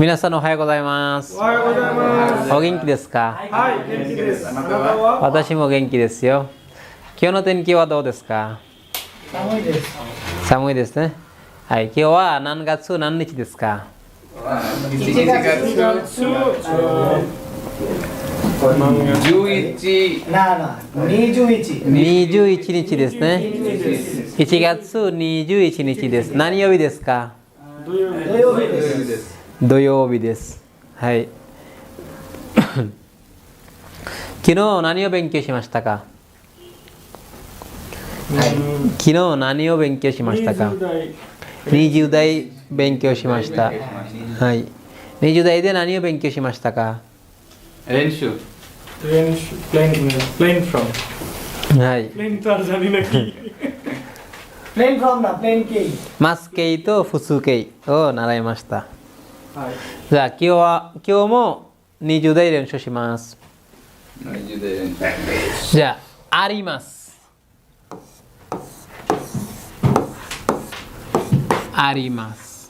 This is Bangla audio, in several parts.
皆さんおはようございます。おはようございます。お元気ですか？はい、元気です。あなたは？私も元気ですよ。今日の天気はどうですか？寒いです。寒いですね。はい、今日は何月何日ですか1月？21日ですね。1月21日です。何曜日ですか？土曜日です。土曜日です。はい。昨日何を勉強しましたか？昨日何を勉強しましたか？20代勉強しました。はい。20代で何を勉強しましたか？練習。プレーンフロム。はい。プレーンとあるじゃねえき。プレーンフロムだ、プレーン形。マス形と複数形を習いました。はい。じゃあ今日も20代練習します。じゃあ、あります。あります。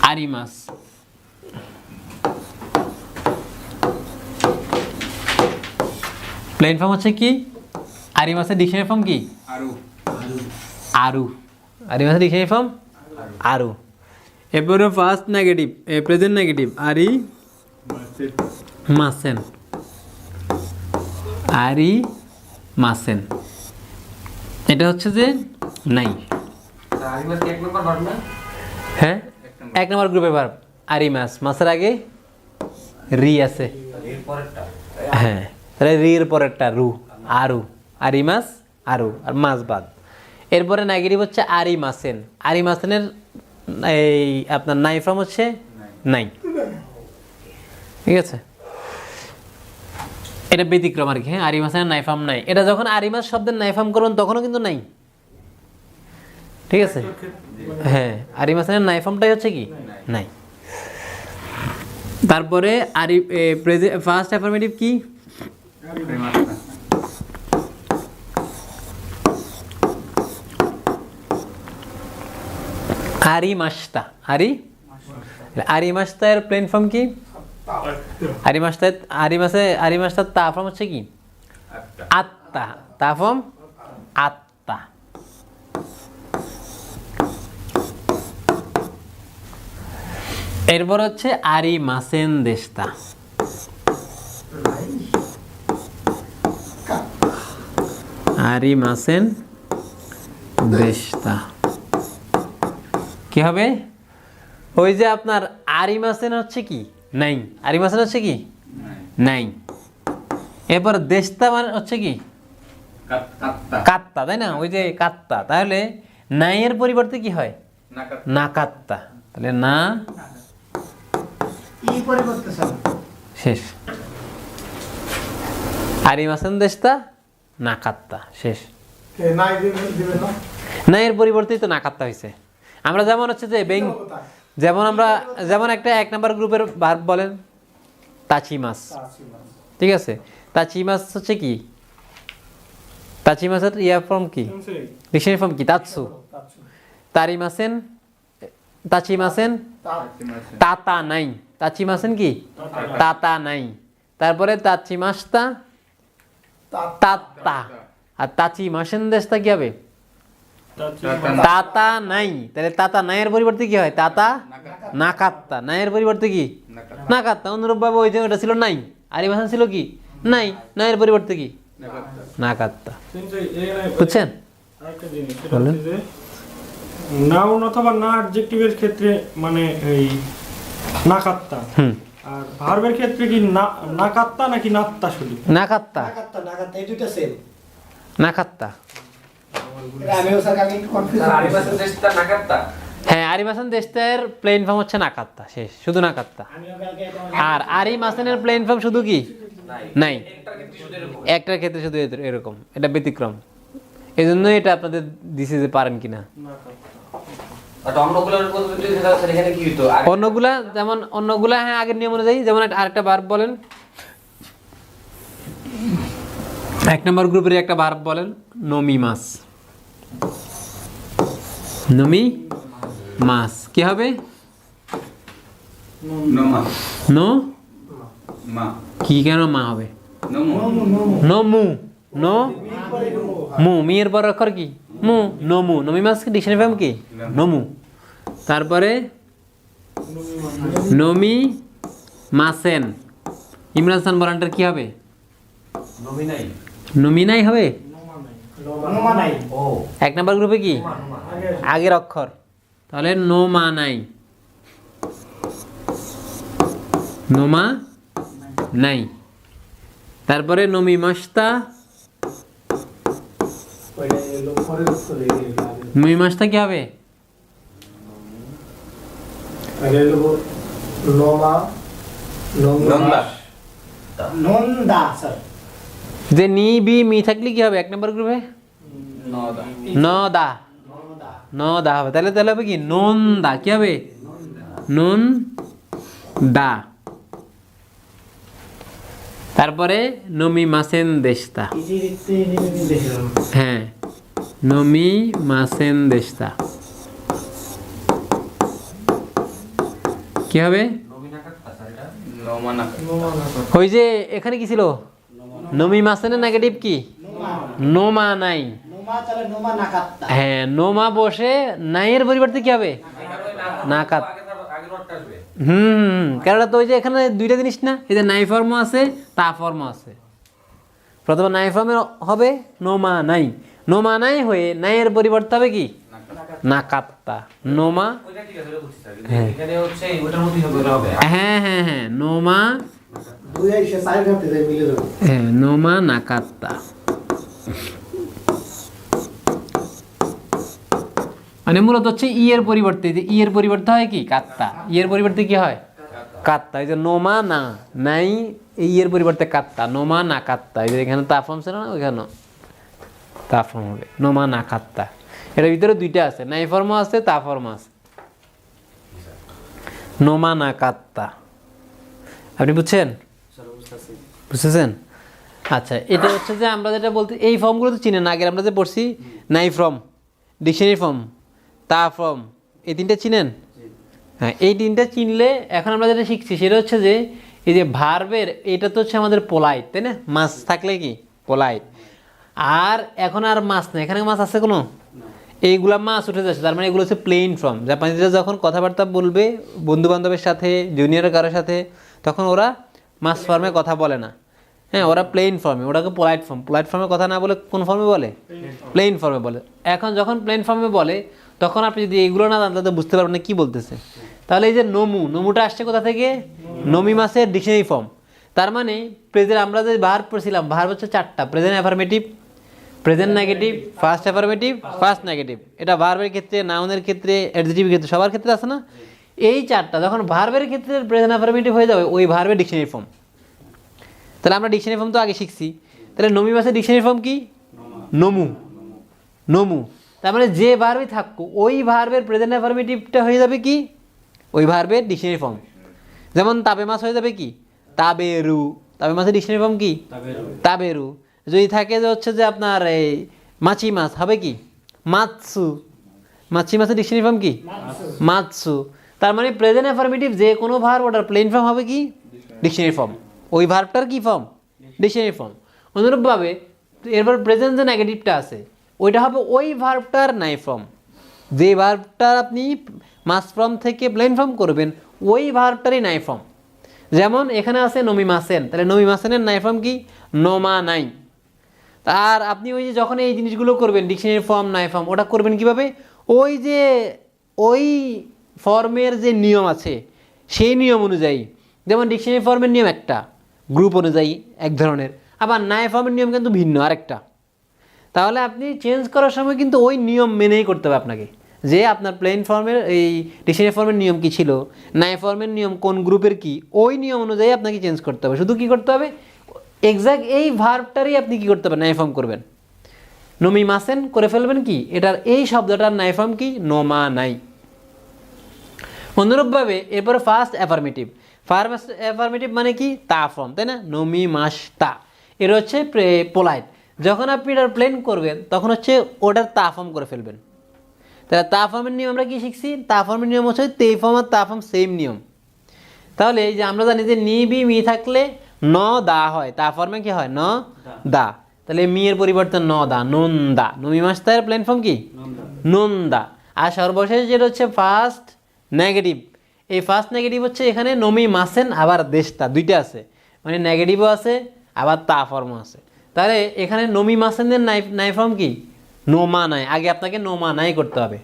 あります。প্লেন ফর্ম হচ্ছে কি? আরি মাসের ডিকশনারি ফর্ম কি? আরু। আরি মাসের ডিকশনারি ফর্ম আরু। এরপরে ফার্স্ট নেগেটিভ, প্রেজেন্ট নেগেটিভ আরি মাসেন। আরি মাসেন। এটা হচ্ছে যে নাই। আরি মাস এক নম্বর ভার্ব না? হ্যাঁ, এক নম্বর গ্রুপের ভার্ব। আরি মাস, মাসের আগে রি আছে। হ্যাঁ, তাহলে রির পরেরটা রু, আরু। আরি মাস, আরু, আর মাস বাদ। এরপরে নেগেটিভ হচ্ছে আরি মাসেন। আরি মাসেনের এই আপনার নাই ফর্ম হচ্ছে নাই। ঠিক আছে, এটা ব্যতিক্রম আর কি। হ্যাঁ, আরি মাসেনের নাই ফর্ম নাই। এটা যখন আরি মাস শব্দের নাই ফর্ম করবেন তখনও কিন্তু নাই। ঠিক আছে, হ্যাঁ, আরি মাসেনের নাই ফর্মটাই হচ্ছে কি নাই। তারপরে আরি ফার্স্ট অ্যাফার্মেটিভ কি? আরি মাস্তা। আরি মাস্তার প্লেন ফর্ম কি? আরি মাস্তার তা ফর্ম হচ্ছে কি? আত্মা। তা ফর্ম আত্মা। এরপর হচ্ছে আরি মাসেন দেশতা। আরি মাসেন দেশতা কি হবে? ওই যে আপনার আরি মাসেন হচ্ছে কি নাই। আরি মাসেন হচ্ছে কি নাই। এরপর দেশতা মানে হচ্ছে কি কাত্তা, তাই না? ওই যে কাত্তা। তাহলে নাই এর পরিবর্তে কি হয়? না কাত্তা। তাহলে না শেষ। আরি মাসেন দেশতা না কাত্তা শেষ। না এর পরিবর্তে তো না কাত্তা হয়েছে। আমরা যেমন হচ্ছে যে যেমন একটা এক নাম্বার গ্রুপের ভার্ব বলেন তাচিমাস। ঠিক আছে, তাচিমাস হচ্ছে কি? তাচিমাসের ইয়া ফর্ম কি? ডিকশনারি ফর্ম কি? তাৎসু। তারিমাসেন, তাচিমাসেন তাতা নাই। তাচিমাসেন কি? তাতা নাই। তারপরে তাচিমাস্তা তাত্তা। আর তাচিমাসেন দেশটা কি হবে? তাতা নাই। তাহলে তাতা নাইয়ের পরিবর্তে কি হয়? তাতা না কাত্তা। নাইয়ের পরিবর্তে কি? না কাত্তা। অনুরূপ ভাবে ওই যে ওটা ছিল নাই, আরি মাসেন ছিল কি নাই। নাইয়ের পরিবর্তে কি? না কাত্তা। বুঝছেন? বলেন। নাউন অথবা না অ্যাডজেক্টিভের ক্ষেত্রে মানে এই না কাত্তা। আর ভার্বের ক্ষেত্রে কি না কাত্তা নাকি নাত্তা? শুধু না কাত্তা। এই দুটো সেম। না কাত্তা। হ্যাঁ, আরি মাসেন দেশটার প্লেন ফর্ম হচ্ছে না কাত্তা শেষ, শুধু না কাত্তা। আর আরি মাসেনের প্লেন ফর্ম শুধু কি নাই। একটার ক্ষেত্রে শুধু এরকম, এটা ব্যতিক্রম। এই জন্য এটা আপনাদের দিছে যে পারেন কিনা। অন্যগুলা হ্যাঁ আগের নিয়ম অনুযায়ী। যেমন আরেকটা ভার্ব বলেন এক নম্বর গ্রুপের একটা ভার্ব বলেন, নমি মাস। নমি মাস কি হবে? নোমা নো মা কি কেন মা হবে? নোমো নো মু, নো মু, মি এর পর অক্ষর কি? মু, নমু। নমি মাস কি ডিকশনারি ফর্ম কি? নমু। তারপরে নমি মাসেন, ইমরান খান বলানটার কি হবে? নমিনাই হবে। এক নাম্বার গ্রুপে কি আগের অক্ষর, তাহলে নোমা নাই, নোমা নাই। তারপরে নমি মাস্তা, নমি মাস্তা কি হবে? নন্দা যে নি বি মি থাকলে কি হবে এক নম্বর গ্রুপে? নদা ন দা, ন দা হবে। তাহলে তাহলে হবে কি? নন দা কি হবে? নন দা। তারপরে নমি মাসেন দেশতা, হ্যাঁ নমি মাসেন দেশতা কি হবে? নোমানা ওই যে এখানে কি ছিল? নমি মাসেনের নেগেটিভ কি? নোমা নাই। হ্যাঁ নোমা বসে নাইয়ের পরিবর্তে কি হবে? নাকাত। কারণ তো ওই যে এখানে দুইটা জিনিস না, এই যে নাই ফর্মও আছে তা ফর্মও আছে। প্রথমে নাই ফর্মে হবে নোমা নাই, নোমা নাই হয়ে নাইয়ের পরিবর্তে হবে কি? নাকাত্তা। নোমা, হ্যাঁ হ্যাঁ হ্যাঁ হ্যাঁ নোমা, হ্যাঁ নোমা নাকাত্তা। মানে মূলত হচ্ছে ই এর পরিবর্তে, যে ই এর পরিবর্তে হয় কি? কাত্তা। ই এর পরিবর্তে কি হয়? কাত্তা। এই যে নোমা না নাই, এই এর পরিবর্তে কাত্তা, নোমা না কাত্তা। এই যে এখানে তা ফর্ম ছিল না, ওইখানে তা ফর্ম হবে নোমা না কাত্তা। এটার ভিতরে দুইটা আছে, নাই ফর্মও আছে তা ফর্ম আছে। নোমা না কাত্তা, আপনি বুঝছেন? বুঝতেছেন? আচ্ছা, এটা হচ্ছে যে আমরা যেটা বলতে, এই ফর্মগুলো তো চিনেন, আগের আমরা যে পড়ছি নাই ফর্ম, ডিকশনারি ফর্ম, তা ফর্ম, এই তিনটা চিনেন? হ্যাঁ, এই তিনটা চিনলে এখন আমরা যেটা শিখছি সেটা হচ্ছে যে এই যে ভার্বের, এটা তো হচ্ছে আমাদের পোলাইট, তাই না? মাছ থাকলে কি পোলাইট, আর এখন আর মাছ নেই। এখানে মাছ আছে কোনো? এইগুলা মাছ উঠে যাচ্ছে, তার মানে এগুলো হচ্ছে প্লেন ফর্ম। জাপানিরা যখন কথাবার্তা বলবে বন্ধু বান্ধবের সাথে, জুনিয়র কারোর সাথে, তখন ওরা মাছ ফর্মে কথা বলে না। হ্যাঁ, ওরা প্লেন ফর্মে, ওটাকে পোলাইট ফর্ম, পোলাইট ফর্মে কথা না বলে কোন ফর্মে বলে? প্লেন ফর্মে বলে। এখন যখন প্লেন ফর্মে বলে তখন আপনি যদি এইগুলো না জানতে, তাহলে বুঝতে পারবেন না কী বলতেছে। তাহলে এই যে নমু, নমুটা আসছে কোথা থেকে? নমি মাসের ডিকশনারি ফর্ম। তার মানে প্রেজেন্ট আমরা যে ভার্ব পড়ছিলাম, ভার্ব হচ্ছে চারটা: present affirmative, present negative, first affirmative, first negative. এটা ভার্বের ক্ষেত্রে, নাউনের ক্ষেত্রে, অ্যাডজেক্টিভের ক্ষেত্রে, সবার ক্ষেত্রে আছে না? এই চারটা যখন ভার্বের ক্ষেত্রে প্রেজেন্ট অ্যাফার্মেটিভ হয়ে যাবে, ওই ভার্বের ডিকশনারি ফর্ম। তাহলে আমরা ডিকশনারি ফর্ম তো আগে শিখছি। তাহলে নমি মাসের ডিকশনারি ফর্ম কি? নমু, নমু। তার মানে যে ভার্বই থাকুক, ওই ভার্বের প্রেজেন্ট অ্যাফার্মেটিভটা হয়ে যাবে কি? ওই ভার্বের ডিকশনারি ফর্ম। যেমন তাবে মাছ হয়ে যাবে কি? তাবেরু। তাবে মাছের ডিকশনারি ফর্ম কি? তাবেরু। যদি থাকে যে হচ্ছে যে আপনার এই মাছি মাছ, হবে কি? মাতসু। মাছি মাছের ডিকশনারি ফর্ম কি? মাতসু। তার মানে প্রেজেন্ট অ্যাফার্মেটিভ যে কোনো ভার্ব, ওটার প্লেন ফর্ম হবে কি? Dictionary form. ওই ভার্বটার কি ফর্ম? Dictionary form. অনুরূপভাবে এরপর প্রেজেন্ট যে নেগেটিভটা আছে, ওইটা হবে ওই ভার্বটার নাই ফর্ম। যে ভার্বটার আপনি মাস ফর্ম থেকে প্লেন ফর্ম করবেন, ওই ভার্বটারই নাই ফর্ম। যেমন এখানে আছে নমি মাসেন, তাহলে নমি মাসেনের নাই ফর্ম কি? নোমা নাই। আর আপনি ওই যে যখন এই জিনিসগুলো করবেন, ডিকশনারি ফর্ম, নাই ফর্ম, ওটা করবেন কিভাবে? ওই যে ওই ফর্মের যে নিয়ম আছে সেই নিয়ম অনুযায়ী। যেমন ডিকশনারি ফর্মের নিয়ম একটা, গ্রুপ অনুযায়ী এক ধরনের, আবার নাই ফর্মের নিয়ম কিন্তু ভিন্ন আরেকটা। তাহলে আপনি চেঞ্জ করার সময় কিন্তু ওই নিয়ম মেনেই করতে হবে আপনাকে, যে আপনার প্লেন ফর্মের এই ডিকশনারি ফর্মের নিয়ম কি ছিল, নাই ফর্মের নিয়ম কোন গ্রুপের কি, ওই নিয়ম অনুযায়ী আপনাকে চেঞ্জ করতে হবে। শুধু কি করতে হবে? এক্স্যাক্ট এই ভার্বটারই আপনি কি করতে হবে? নাই ফর্ম করবেন। নমি মাসেন করে ফেলবেন কি? এটার এই শব্দটার নাই ফর্ম কি? নোমা নাই। অনুরূপভাবে এরপরে ফার্স্ট অ্যাফার্মেটিভ। ফার্স্ট অ্যাফার্মেটিভ মানে কি? তা ফর্ম, তাই না? নমি মাস তা, এটা হচ্ছে পোলাইট। যখন আপনি এটার প্লেন করবেন তখন হচ্ছে ওটার তা ফর্ম করে ফেলবেন। তাহলে তা ফর্মের নিয়ম আমরা কি শিখছি? তা ফর্মের নিয়ম হচ্ছে তে ফর্ম আর তা ফর্ম সেম নিয়ম। তাহলে এই যে আমরা জানি যে নি বি মি থাকলে ন দা হয়, তা ফর্মে কি হয়? ন দা। তাহলে মি এর পরিবর্তে ন দা, নুন দা। নমি মাস্তার প্লেন ফর্ম কি? নুন দা। আর সর্বশেষ যেটা হচ্ছে ফার্স্ট নেগেটিভ, এই ফার্স্ট নেগেটিভ হচ্ছে এখানে নমি মাসেন আবার দেশটা দুইটা আছে, মানে নেগেটিভও আছে আবার তা ফর্মও আছে। তাহলে এখানে নমি মাসেনের নাই ফর্ম কি? নোমা নাই। আগে আপনাকে নোমা নাই করতে হবে।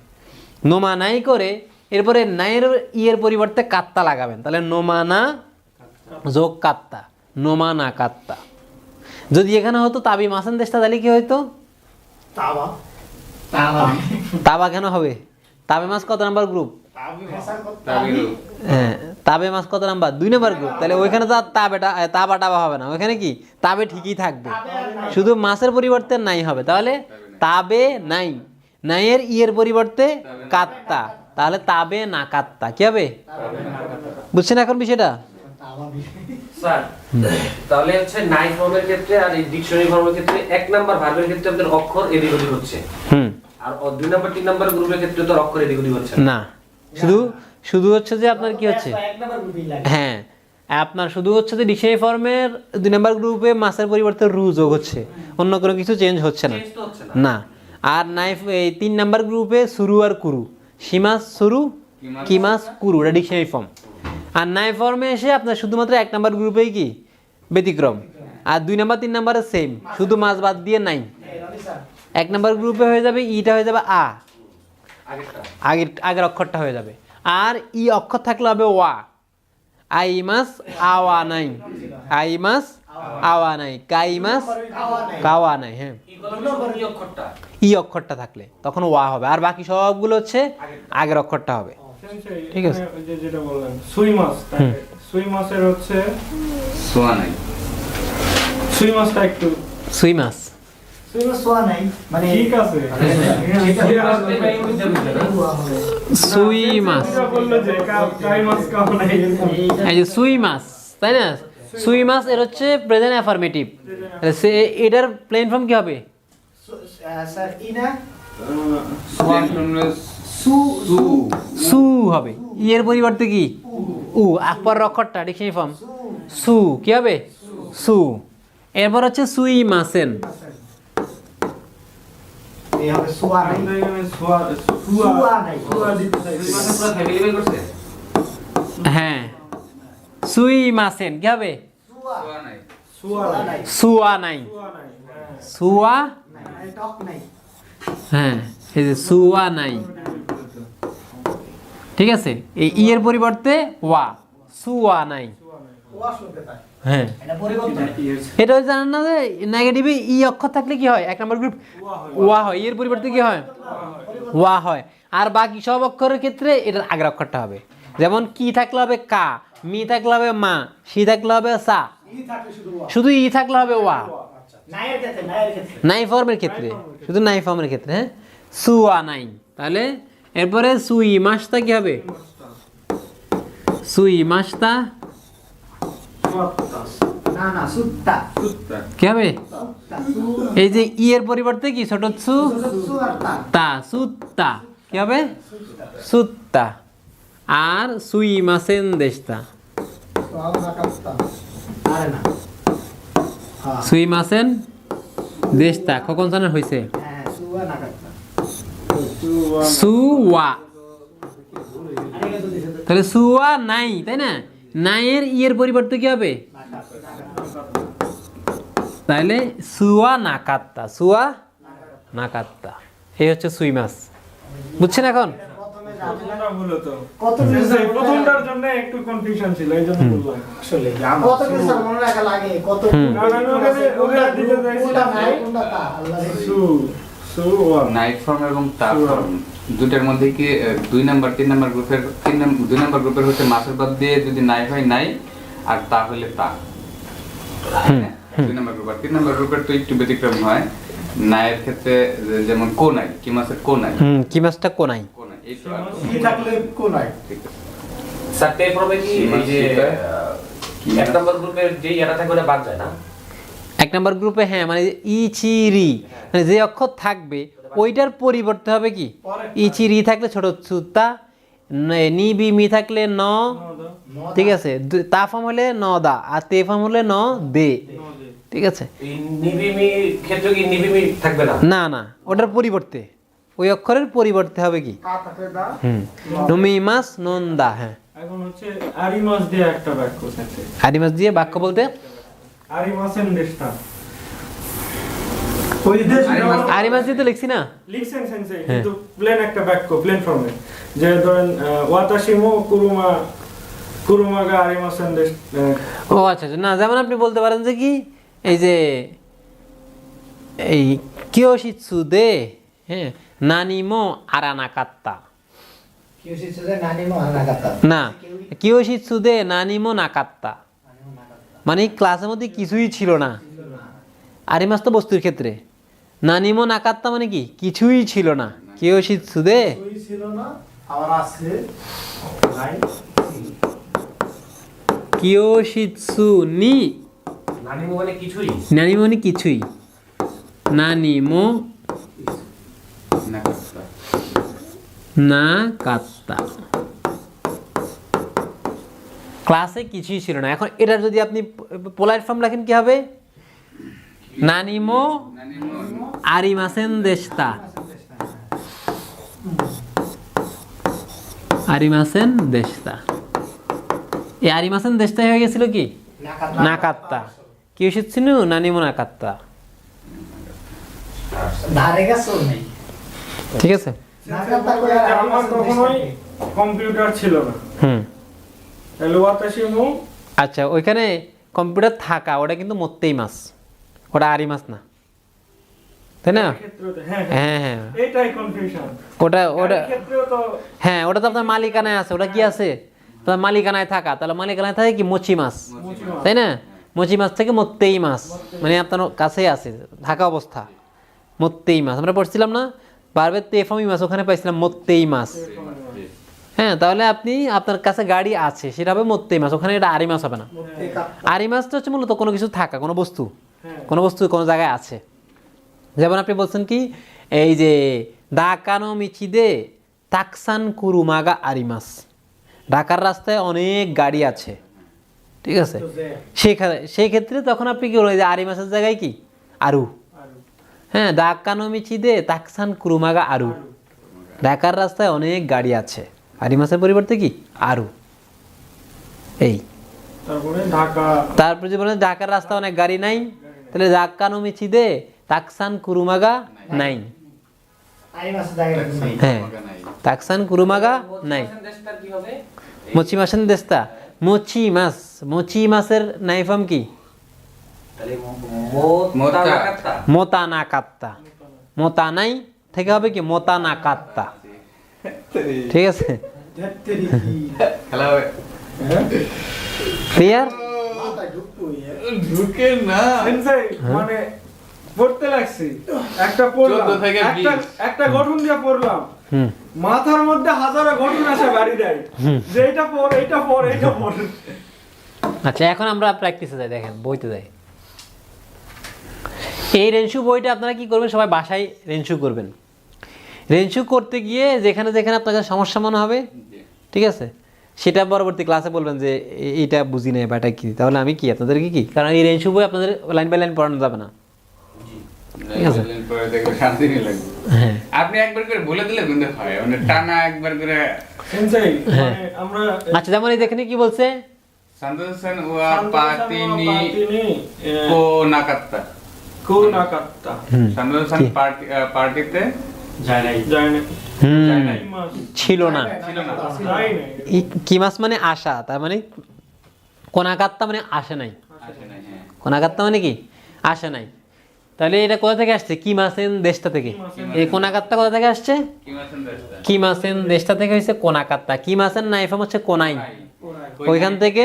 নোমা নাই করে এরপরে নাইয়ের ইয়ের পরিবর্তে কাত্তা লাগাবেন। তাহলে নোমা না যোগ কাত্তা, নোমা না কাত্তা। যদি এখানে হতো তাবি মাসেন দেশটা তাহলে কি হইতো? তাবা কেন হবে? তাবে মাস কত নাম্বার গ্রুপ? হ্যাঁ, তাবে মাস কত নাম্বার? 2 number group. তাহলে ওইখানে তো আর তাবা টাবা হবে না, ওইখানে কি তাবে ঠিকই থাকবে, শুধু মাসের পরিবর্তে নাই হবে। তাহলে তাবে নাই, নাইয়ের ইয়ের পরিবর্তে কাত্তা, তাহলে তাবে না কাত্তা কি হবে? বুঝছেন এখন বিষয়টা? স্যার তাহলে হচ্ছে নাই ফর্মের ক্ষেত্রে আর এই ডিকশনারি ফর্মের ক্ষেত্রে 1 নাম্বার ভার্বের ক্ষেত্রে আপনাদের অক্ষর এদিক ওদিক হচ্ছে, আর 2 নাম্বার 3 নাম্বার গ্রুপের ক্ষেত্রে তো অক্ষর এদিক ওদিক হচ্ছে না। শুধু হচ্ছে যে আপনার কি হচ্ছে, হ্যাঁ আপনার শুধু হচ্ছে যে ডিকশনারি ফর্মের 2 নাম্বার গ্রুপে মাসের পরিবর্তে রু যোগ হচ্ছে, অন্য কোনো কিছু চেঞ্জ হচ্ছে না। চেঞ্জ তো হচ্ছে না। না। আর নাইফ এই 3 নাম্বার গ্রুপে শুরু আর কুরু, সীমাস শুরু কিমাস কুরু, এটা ডিকশনারি ফর্ম। আর নাই ফর্মে এসে আপনার শুধুমাত্র 1 নাম্বার গ্রুপেই কি ব্যতিক্রম, আর 2 নাম্বার 3 নাম্বারে সেম, শুধু মাস বাদ দিয়ে নাই। 1 নাম্বার গ্রুপে হয়ে যাবে ইটা হয়ে যাবে আ, আগের অক্ষরটা হয়ে যাবে। আর ই অক্ষর থাকলে হবে ওয়া, আই মাস আওয়া নাই, আই মাস আওয়া নাই, কাই মাস কাওয়া নাই। হ্যাঁ, ই অক্ষরটা থাকলে তখন ওয়া হবে, আর বাকি সবগুলো হচ্ছে আগের অক্ষরটা হবে। ঠিক আছে। ওই যে যেটা বললেন সুই মাছ, সুই মাছের হচ্ছে সোয়া নাই। সুই মাছটা একটু সুই মাছ, ঠিক আছে। সুই মাছ, যেটা বললো যে কাই মাছ কাও নাই, এই যে সুই মাছ, তাই না? সুই মাছ এর হচ্ছে প্রেজেন্ট অ্যাফার্মেটিভ, এটার প্লেন ফর্ম কি হবে? সু হবে। ই এর পরিবর্তে কি? উ, আকবর অক্ষরটা ডিকশনারি ফর্ম সু কি হবে? সু। এরপর হচ্ছে সুই মাসেন, আমরা এখানে সুয়া দিতে চাইছি। হ্যাঁ সুই মাসেন কি হবে? সোয়া নাই। সুয়া নাই, সুয়া নাই, সুয়া নাই, সুয়া, হ্যাঁ এই যে সুয়া নাই। ঠিক আছে, এই ই এর পরিবর্তে ওয়া, সুয়া নাই। হ্যাঁ, এটা জানেন না যে নেগেটিভে ই অক্ষর থাকলে কি হয়? 1 নাম্বার গ্রুপ ওয়া হয়, এর পরিবর্তে কি হয়? ওয়া হয়। আর বাকি সব অক্ষরের ক্ষেত্রে এটার আগের অক্ষরটা হবে। যেমন কি থাকলে হবে কা, মি থাকলে হবে মা, সি থাকলে হবে সা, শুধু ই থাকলে হবে ওয়া। নাই ফর্মের ক্ষেত্রে, শুধু নাই ফর্মের ক্ষেত্রে। হ্যাঁ, সুয়া নাই। তাহলে এরপরে সুই মাসটা কি হবে? সুই মাসটা কি হবে? এই যে ই এর পরিবর্তে কি ছোট সু তা, সুত্তা কি হবে? সুত্তা। আর সুই মাসেন দেশটা, সুই মাসেন দেশটা কখন সানের হয়েছে? সুয়া। তাহলে সুয়া নাই, তাই না? নাইয়ের ইয়ের পরিবর্তে কি হবে? তাহলে সুয়া না কাত্তা, সুয়া না কাত্তা। এই হচ্ছে সুই মাছ। বুঝছেন এখন? প্রথমটা ভুল হতো, প্রথমটার জন্য একটু কনফিউশন ছিল, এই জন্য বললাম। আসলে নাইট ফর্ম এবং তা ফর্ম দুটার মধ্যে কি 2 নাম্বার 3 নাম্বার গ্রুপের 2 নাম্বার গ্রুপের হচ্ছে মাসের বাদ দিয়ে যদি নাই হয় নাই, আর তা হলে তা। 2 নাম্বার গ্রুপ আর 3 নাম্বার গ্রুপের তো একটু ব্যতিক্রম হয়। নাইয়ের ক্ষেত্রে যেমন কো নাই, কি মাসের কো নাই, কি মাছটা কোনাই, কো নাই এই তো। কি থাকলে কোন হয়? ঠিক আছে। সাথে ফর্মে কি এই যে 1 নাম্বার গ্রুপের যে এটা থাকে ওটা বাদ যায় না? 1 এক নাম্বার গ্রুপে হ্যাঁ মানে ইচি রি মানে যে অক্ষর থাকবে ওইটার পরিবর্তে হবে কি ইচি রি থাকলে ছোট সুতা নি বি মি থাকলে ন ঠিক আছে তা ফর্ম হলে ন দা আর তে ফর্ম হলে ন দে ঠিক আছে এই নিবিমি ক্ষেত্রে কি নিবিমি থাকবে না? না না ওটার পরিবর্তে ওই অক্ষরের পরিবর্তে হবে কি নমিমাস নন্দা হ্যাঁ এখন হচ্ছে আরিমাস দিয়ে একটা বাক্য থাকে। আরিমাস দিয়ে বাক্য বলতে আরিমাসেন দেশটা ওই দেশ আরিমাস দিয়ে তো লিখছি না লিখছেন সেন্সে কিন্তু প্লেন একটা বাক্য প্লেন ফর্মে যে ধরেন ওয়াতাশিমো কুরুমাগা আরিমাসেন দেশ ও আচ্ছা আচ্ছা না যেমন আপনি বলতে পারেন যে কি এই যে এই কিয়োশিৎসু দে হ্যাঁ নানিমো আরানাকাত্তা না কিয়োশিৎসু দে নানিমো নাকাত্তা মানে ক্লাসের মধ্যে কিছুই ছিল না আরিমাস তো বস্তুর ক্ষেত্রে নানিমো নাকাত্তা মানে কি কিছুই ছিল না কিয়োশিৎসু দে ছিল না আবার আছে নাই কিয়োশিৎসু নি নানিমো মানে কিছুই নানিমো মানে কিছুই নানিমো নাকাত্তা। না কাত্তা ক্লাসে কিছুই ছিল না এখন এটা যদি আপনি পোলার ফর্ম লেখেন কি হবে নানিমো আরিমাসেন দেশতা আরিমাসেন দেশতা এই আরিমাসেন দেশতা হয়ে গেছিল কি নাকাত্তা কি এসেছিল নানিমো নাকাত্তা ধারে গেছো নেই ঠিক আছে আমার কখনোই কম্পিউটার ছিল না হুম তাহলে ওয়াতাশিমো আচ্ছা ওইখানে কম্পিউটার থাকা ওটা কিন্তু মত্তেই মাস ওটা আরি মাস না তাই না ক্ষেত্রতে হ্যাঁ হ্যাঁ হ্যাঁ এটাই কনফিউশন ওটা ওটা ক্ষেত্রেও তো হ্যাঁ ওটা তো আপনার মালিকানায় আছে ওটা কি আছে আপনার মালিকানায় থাকা তাহলে মালিকানায় থাকে কি মচি মাছ তাই না মচি মাছ থেকে মত্তেই মাছ মানে আপনার কাছেই আছে থাকা অবস্থা মত্তেই মাছ আমরা পড়ছিলাম না বারবার তেফামি মাছ ওখানে পাইছিলাম মত্তেই মাছ হ্যাঁ তাহলে আপনি আপনার কাছে গাড়ি আছে সেটা হবে মত্তেই মাছ ওখানে এটা আরি মাছ হবে না আরি মাছটা হচ্ছে মূলত কোনো কিছু থাকা কোনো বস্তু কোনো জায়গায় আছে যেমন আপনি বলছেন কি এই যে দাকানো মিচিদে তাকসান কুরুমাগা আরিমাস ঢাকার রাস্তায় অনেক গাড়ি আছে ঠিক আছে সেই ক্ষেত্রে তখন আপনি কি বলবেন যে আরিমাসের জায়গায় কি আরু হ্যাঁ দাকানো মিচিদে তাকসান কুরুমাগা আরু ঢাকার রাস্তায় অনেক গাড়ি আছে আরিমাসের পরিবর্তে কি আরু এই তারপরে ঢাকা তারপর যে বলেন ঢাকার রাস্তায় অনেক গাড়ি নাই তাহলে দাকানো মিচিদে তাকসান কুরুমাগা নাই আরিমাস জায়গা নেই হ্যাঁ তাকসান কুরুমাগা নাই দেশটার কি হবে? মচি মাসের দেশটা মচি মাসের নাইফাম কি তাহলে মোতা নাকাত্তা মোতা না কাত্তা মোতা নাই থেকে হবে কি মোতা না কাত্তা ঠিক আছে ধেত্তেরি কি খেলা হবে ক্লিয়ার মাথায় ঢুকতো ঢুকে না সেন্সে মানে পড়তে লাগছি একটা পড়লাম 14 থেকে 20 একটা গঠন দিয়ে পড়লাম হুম মাথার মধ্যে হাজারো গঠন আসে বাড়ি দেয় যে এইটা পড় এইটা পড় এইটা পড় আচ্ছা এখন আমরা প্র্যাকটিসে যাই দেখেন বইতে যাই এই রেনশু বইটা আপনারা কি করবেন সবাই বাসায় রেনশু করবেন রেনশু করতে গিয়ে যেখানে যেখানে আপনাদের সমস্যা মনে হবে ঠিক আছে সেটা পরবর্তী ক্লাসে বলবেন যে এইটা বুঝি নাই বা এটা কি তাহলে আমি কি আপনাদেরকে কি কারণ এই রেনশু বই আপনাদের লাইন বাই লাইন পড়ানো যাবে না ঠিক আছে পরে দেখলে শান্তি নেই লাগবে হ্যাঁ আপনি একবার করে বলে দিলে কিন্তু হয় মানে টানা একবার করে সেন্সে মানে আমরা আচ্ছা যেমন এই দেখেন কি বলছে সান্তোষন ওয়া পাতিনি কো নাকাত্তা কোনাকাত্তা সান্তোষন পার্টিতে যায় নাই যায় না হুম মাস ছিল না ছিল না যায় না কি মাস মানে আশা তার মানে কোনাকাত্তা মানে আসে নাই আসে নাই হ্যাঁ কোনাকাত্তা মানে কি আসে নাই তাহলে এটা কোথা থেকে আসছে কি মাসেন দেশটা থেকে এই কোনাকাত্তা কোথা থেকে আসছে কি মাসেন দশটা কি মাসেন দেশটা থেকে হয়েছে কোনাকাত্তা কি মাসেন নাইফাম হচ্ছে কোনাই ওইখান থেকে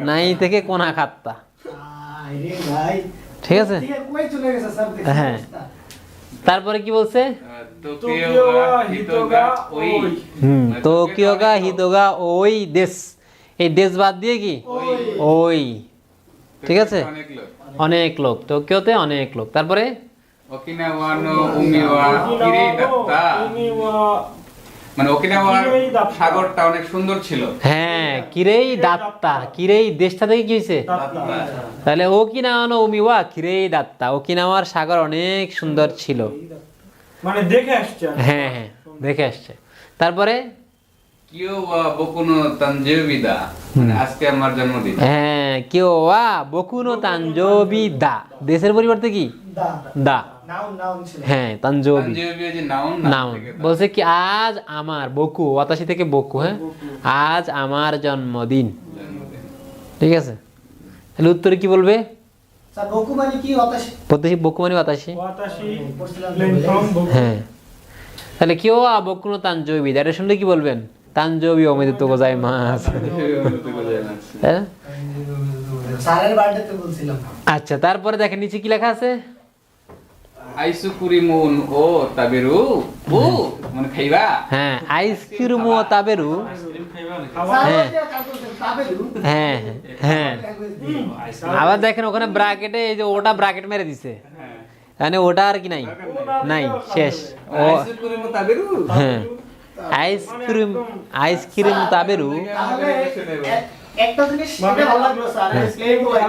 নাই থেকে কোনাকাত্তা আরে ভাই ঠিক আছে ঠিক আছে কই চলে গেছে স্যার দেখছেন হ্যাঁ। অবস্থা? তারপরে কি বলছে টোকিও হিতোগা ওই তোকিওগা হিদোগা ওই দেশ এই দেশ বাদ দিয়ে কি ওই ঠিক আছে অনেক লোক অনেক লোক টোকিওতে অনেক লোক তারপরে ওকিনাওয়া নো উমিওয়া কিরেই দাত্তা মানে ওকিনাওয়ার কিরেই দাত্তা। সাগরটা অনেক সুন্দর ছিল হ্যাঁ কিরেই দাত্তা কিরেই দেশটা থেকে কি হয়েছে তাহলে ওকিনাওয়া নো উমিওয়া কিরেই দাত্তা ওকিনাওয়ার সাগর অনেক সুন্দর ছিল মানে দেখে আসছে আর কি। হ্যাঁ হ্যাঁ দেখে আসছে তারপরে কিও ওয়া বকুনো তানজেবিদা মানে আজকে আমার জন্মদিন হ্যাঁ কেউ ওয়া বকুনো তানজোবি দা দেশের পরিবর্তে কি দা দা নাউন ছিল হ্যাঁ তানজোবি তানজেবি যে নাউন নাউন বলছে কি আজ আমার বকু ওয়াতাশি থেকে বকু হ্যাঁ আজ আমার জন্মদিন ঠিক আছে তাহলে উত্তরে কি বলবে স্যার বকু মানে কি হতাশ প্রত্যেক বকু মানে ওয়াতাশি ওয়াতাশি পড়ছিলাম প্লেন ফ্রম বকু হ্যাঁ তাহলে কেউ বকুনো তানজোবি দা এটা শুনলে কি বলবেন তানজোবি অমিদিত গোজাই মাস হ্যাঁ স্যারের বার্থডেতে বলছিলাম আচ্ছা তারপরে দেখেন নিচে কি লেখা আছে আইসুকুরিমুন ও তাবেরু ও মানে খাইবা হ্যাঁ আইসক্রিম ও তাবেরু খাবার হ্যাঁ। তাবেরু হ্যাঁ হ্যাঁ আবার দেখেন ওখানে ব্র্যাকেটে এই যে ওটা ব্র্যাকেট মেরে দিছে মানে ওটা আর কি নাই নাই শেষ ও আইসুকুরিমু তাবেরু হ্যাঁ আইসক্রিম আইসক্রিম তাবেরু তাহলে একটা জিনিস এটা ভালো লাগলো স্যার এক্সপ্লেইন করলেন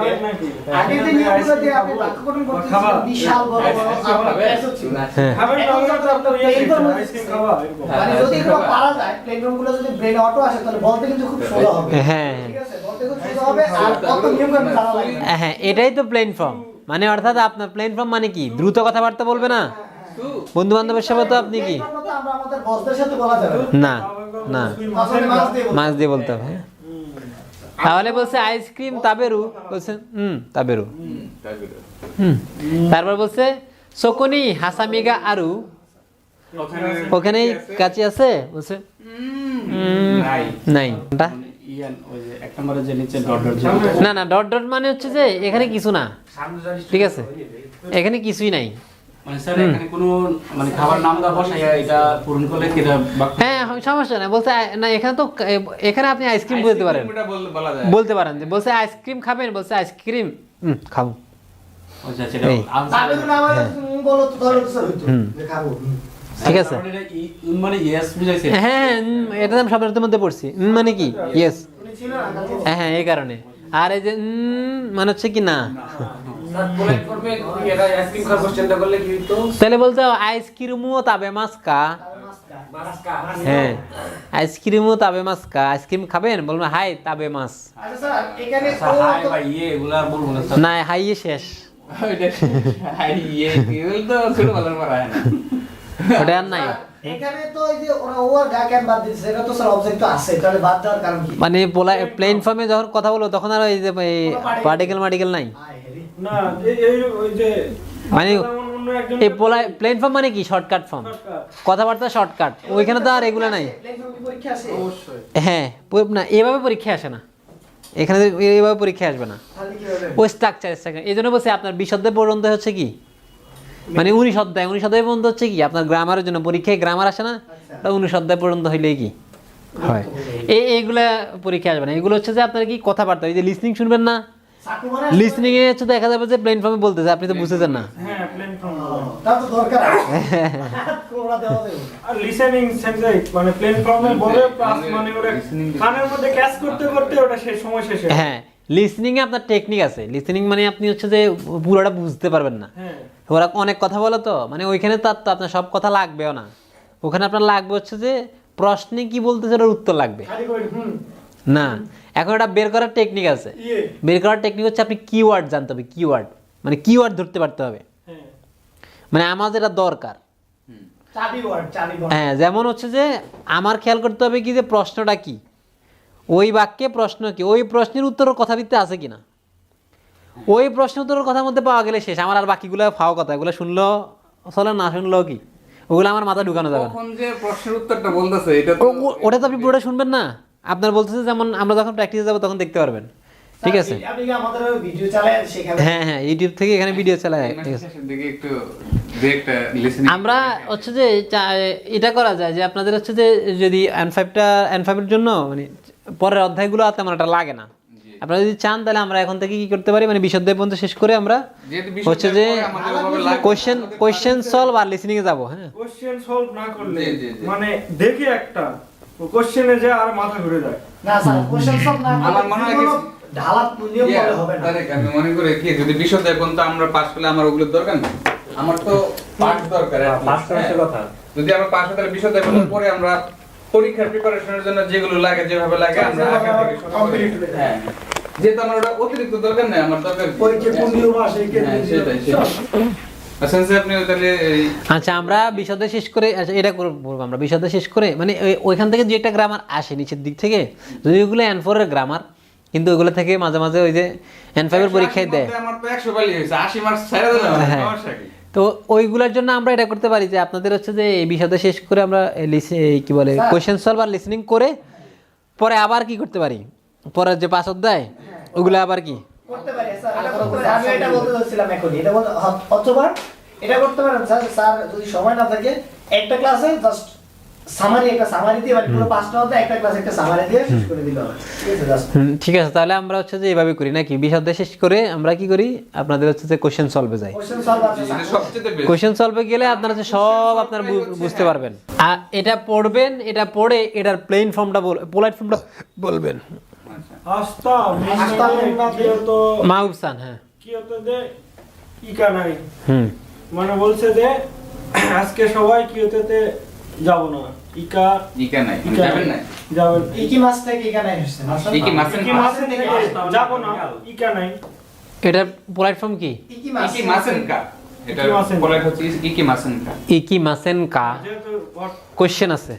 আগে যে নিয়মগুলো দিয়ে আপনি বাক্য গঠন করতেছিলেন বিশাল বড় বড় আপনার প্যাসও ছিল হ্যাঁ খাবার নামটা তো আপনার ইয়ে আইসক্রিম খাওয়া এরকম। মানে যদি এগুলো পারা যায় প্লেনগুলো যদি ব্রেন অটো আসে তাহলে বলতে কিন্তু খুব সোজা হবে হ্যাঁ ঠিক আছে বলতে খুব সোজা হবে আর কত নিয়ম কানুন জানা লাগবে না। হ্যাঁ এটাই তো প্লেন ফর্ম মানে অর্থাৎ আপনার প্লেন ফর্ম মানে কি দ্রুত কথাবার্তা বলবে না বন্ধু বান্ধবের সাথে তো আপনি কি এই কথা আমরা আমাদের বসদের সাথে বলা যাবে না না আসলে মাছ দিয়ে বলতে মাছ দিয়ে বলতে হবে হ্যাঁ। তাহলে বলছে আইসক্রিম তাবেরু বলছে তাবেরু তাবেরু তারপর বলছে সকুনি হাসামিগা আরু ওখানে কাছে আছে বলছে নাই নাই এটা? ইয়ান ওই যে এক নম্বরে যে নিচে ডট ডট যে না না ডট ডট মানে হচ্ছে যে এখানে কিছু না সামনে জানিস ঠিক আছে এখানে কিছুই নাই মানে স্যার এখানে কোনো মানে খাবার নাম দেওয়া বসাইয়া এটা পূরণ করলে কি এটা বাক্য হ্যাঁ সমস্যা নাই বলছে না এখানে তো এখানে আপনি আইসক্রিম বলতে পারেন এটা বলা যায় বলতে পারেন যে বলছে আইসক্রিম খাবেন বলছে আইসক্রিম খাবো আচ্ছা সেটা এই। আনসার তাবেরু না মানে তুমি বলো তো তাহলে তো স্যার হইতো হুম। যে খাবো ঠিক আছে এটা মানে ইয়েস বুঝাইছে হ্যাঁ এটা আমি শব্দের মধ্যে পড়ছি মানে কি ইয়েস উনি ছিল না কালকে হ্যাঁ এই কারণে আর এই যে মানে হচ্ছে কি না স্যার প্ল্যাটফর্মে এটা আইসক্রিম খাওয়ার কোশ্চেনটা করলে কি হইতো তাহলে বলতে আইসক্রিমও তাবে মাস্কা মাস্কা হ্যাঁ আইসক্রিমও তাবে মাস্কা আইসক্রিম খাবেন বলবেন হাই তাবে মাছ আচ্ছা স্যার এখানে আচ্ছা হাই ভাই ইয়ে এগুলা আর বলবো না স্যার না হাইয়ে শেষ ওইটা ইয়ে কি বলতো ছোট বলার পর হয় না ওটা আর নাই এখানে তো এই যে ওরা ওভার গা কেন বাদ দিচ্ছে এটা তো স্যার অবজেক্ট তো আছে তাহলে বাদ দেওয়ার কারণ কি মানে প্লেন ফর্মে যখন কথা বলো তখন আর ওই যে পার্টিকেল মার্টিকেল নাই আয় হেরি না এই ওই যে মানে যেমন অন্য একজন এই প্লেন ফর্ম মানে কি শর্টকাট ফর্ম কথাবার্তা শর্টকাট ওইখানে তো আর এগুলো নাই প্লেন ফর্ম পরীক্ষা আছে অবশ্যই হ্যাঁ না এভাবে পরীক্ষা আসে না এখানে এভাবে পরীক্ষা আসবে না তাহলে কি হবে ওই স্ট্রাকচার এই জন্য বলছে আপনার 20 অধ্যায় পর্যন্ত হচ্ছে কি মানে 19 অধ্যায় পর্যন্ত হচ্ছে কি আপনার গ্রামারের জন্য পরীক্ষায় গ্রামার আসে না ওটা 19 অধ্যায় পর্যন্ত হইলে কি হয় এইগুলা পরীক্ষা আসবে না এগুলো হচ্ছে যে আপনার কি কথাবার্তা এই যে লিসনিং শুনবেন না সাকু মানে লিসনিং এ হচ্ছে দেখা যাবে যে প্লেন ফর্মে বলতেছে আপনি তো বুঝতেছেন না হ্যাঁ প্লেন ফর্ম তার তো দরকার কোড়া দেওয়া যাবে আর লিসেনিং সেন্সাই মানে প্লেন ফর্মে বলে প্লাস মানে ওরা কানের মধ্যে ক্যাচ করতে করতে ওটা শেষ সময় শেষে হ্যাঁ লিসনিং এ আপনার টেকনিক আছে লিসনিং মানে আপনি হচ্ছে যে পুরোটা বুঝতে পারবেন না হ্যাঁ ওরা অনেক কথা বলে তো মানে ওইখানে তো আপনার সব কথা লাগবেও না ওখানে আপনার লাগবে হচ্ছে যে প্রশ্নে কি বলতেছে ওটার উত্তর লাগবে খালি করে না এখন এটা বের করার টেকনিক আছে ইয়ে বের করার টেকনিক হচ্ছে আপনি কিওয়ার্ড জানতে হবে কিওয়ার্ড মানে কিওয়ার্ড ধরতে পারতে হবে হ্যাঁ মানে আমাদের এটা দরকার চাবি ওয়ার্ড হ্যাঁ যেমন হচ্ছে যে আমার খেয়াল করতে হবে কি যে প্রশ্নটা কি ওই বাক্যে প্রশ্ন কি ওই প্রশ্নের উত্তরের কথা ভিত্তি আছে কিনা ওই প্রশ্ন উত্তরের কথার মধ্যে পাওয়া গেলে শেষ আমার আর বাকিগুলো ফাও কথা এগুলো শুনলো চলে না শুনলো কি ওগুলো আমার মাথা ঢুকানো যাবে না কখন যে প্রশ্নের উত্তরটা বলতেছে এটা তো ওটা তো আপনি পুরোটা শুনবেন না আপনার বলতেছে যেমন আমরা যখন প্র্যাকটিসে যাবো তখন দেখতে পারবেন ঠিক আছে আপনি কি আমাদের ভিডিও চালায় শেখাবেন হ্যাঁ হ্যাঁ ইউটিউব থেকে এখানে ভিডিও চালায় ঠিক আছে শেষের দিকে একটু যে একটা লিসেনিং আমরা হচ্ছে যে এটা করা যায় যে আপনাদের হচ্ছে যে যদি N5 এর জন্য মানে পরের অধ্যায়গুলো তেমন একটা লাগে না জি আপনারা যদি চান তাহলে আমরা এখন থেকে কি করতে পারি, মানে বিশদ পর্যন্ত শেষ করে আমরা যেহেতু হচ্ছে যে আমাদের ওভাবে লাগবে। কোশ্চেন সলভ আর লিসনিং এ যাবো। হ্যাঁ, কোশ্চেন সলভ না করলে জি, জি, জি। মানে দেখে একটা কোশ্চেনে যে আর মাথা ঘুরে যায়। না স্যার কোশ্চেন সব না আমার মনে হয় কি- ঢালা নিয়ম বলে হবে না। তারেক, আমি মনে করি কি যদি বিশদ পর্যন্ত আমরা পাস করলে আমার ওগুলোর দরকার নেই, আমার তো পাস দরকার আর কি। পাস করার কথা। যদি আমরা পাস হতে বিশদ পর্যন্ত পরে আমরা পরীক্ষার প্রিপারেশনের জন্য যেগুলো লাগে যেভাবে লাগে আমরা আগে থেকে শুরু করি। হ্যাঁ, যেহেতু আমার ওটা অতিরিক্ত দরকার নেই, আমার দরকার কি? পরীক্ষা কোন নিয়ম আসে এই হ্যাঁ, সেটাই সেটাই। আচ্ছা স্যার, আপনি তাহলে এই আচ্ছা আমরা বিশদে শেষ করে, আচ্ছা এটা বলবো আমরা বিশদে শেষ করে, মানে ওইখান থেকে যে একটা গ্রামার আসে নিচের দিক থেকে, যদি ওগুলো N4 এর গ্রামার, কিন্তু ওগুলো থেকে মাঝে মাঝে ওই যে N5 এর পরীক্ষায় দেয়, আমার তো 100 পালি হয়েছে, 80 মার্কস ছেড়ে দিলাম, হ্যাঁ। সমস্যা কি? তো ওইগুলোর জন্য আমরা এটা করতে পারি যে আপনাদের হচ্ছে যে এই বিশদে শেষ করে আমরা কি বলে কোশ্চেন সলভ আর লিসনিং করে পরে আবার কি করতে পারি, পরের যে 5 অধ্যায় ওগুলো আবার কি করতে পারি স্যার, এটা করতে পারি। আমি এটা বলতে চাচ্ছিলাম এখনই, এটা বলতে অথবা এটা করতে পারেন স্যার, স্যার যদি সময় না থাকে একটা ক্লাসে জাস্ট একটা সামারি দিয়ে মানে পুরো 5টা অধ্যায় একটা ক্লাসে একটা সামারি দিয়ে শেষ করে দিলে হবে, ঠিক আছে জাস্ট। ঠিক আছে, তাহলে আমরা হচ্ছে যে এইভাবে করি নাকি, বিশদে শেষ করে আমরা কি করি, আপনাদের হচ্ছে যে কোশ্চেন সলভে যাই। কোশ্চেন সলভ আছে এটা স্যার। সবচেয়ে বেস্ট। কোশ্চেন সলভে গেলে আপনারা হচ্ছে সব আপনারা বুঝতে পারবেন। আর এটা পড়বেন, এটা পড়ে এটার প্লেন ফর্মটা পোলাইট ফর্মটা বলবেন। আস্তা আস্তা মিন্না কি তো মাহবুবসান, হ্যাঁ, কি হতো যে ইকা নাই, হুম, মানে বলছে যে আজকে সবাই কি হতে যাব না, ইকা ইকা নাই, মানে ইকা যাবেন না? যাবেন ইকি মাস থেকে এখানে আসছে না স্যার? ইকি মাসেন ইকি মাসের থেকে যাব না, ইকা নাই। এটার পোলাইট ফর্ম কি? ইকি মাস ইকি মাসেন কা, এটা ইকি মাসেন। বলা হচ্ছে ইকি মাসেন কা। ইকি মাসেন কা, যেহেতু কোশ্চেন আছে,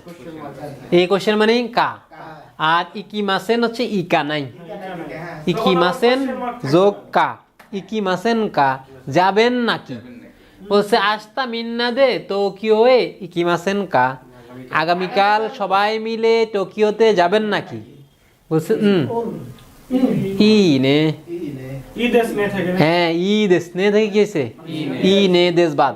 এই কোশ্চেন মানে কা, আর ইকি মাসেন হচ্ছে ইকা নাই, ইকি মাসেন যোগ কা, ইকি মাসেন কা, যাবেন নাকি, বলছে আস্তা মিন্না দে টোকিওয়ে ইকি মাসেন কা, আগামীকাল সবাই মিলে টোকিওতে যাবেন নাকি, বলছে ই নে, ই দেশ নে থেকে না, হ্যাঁ ই দেশ নে থেকে কি হয়েছে, ই নে দেশ বাদ,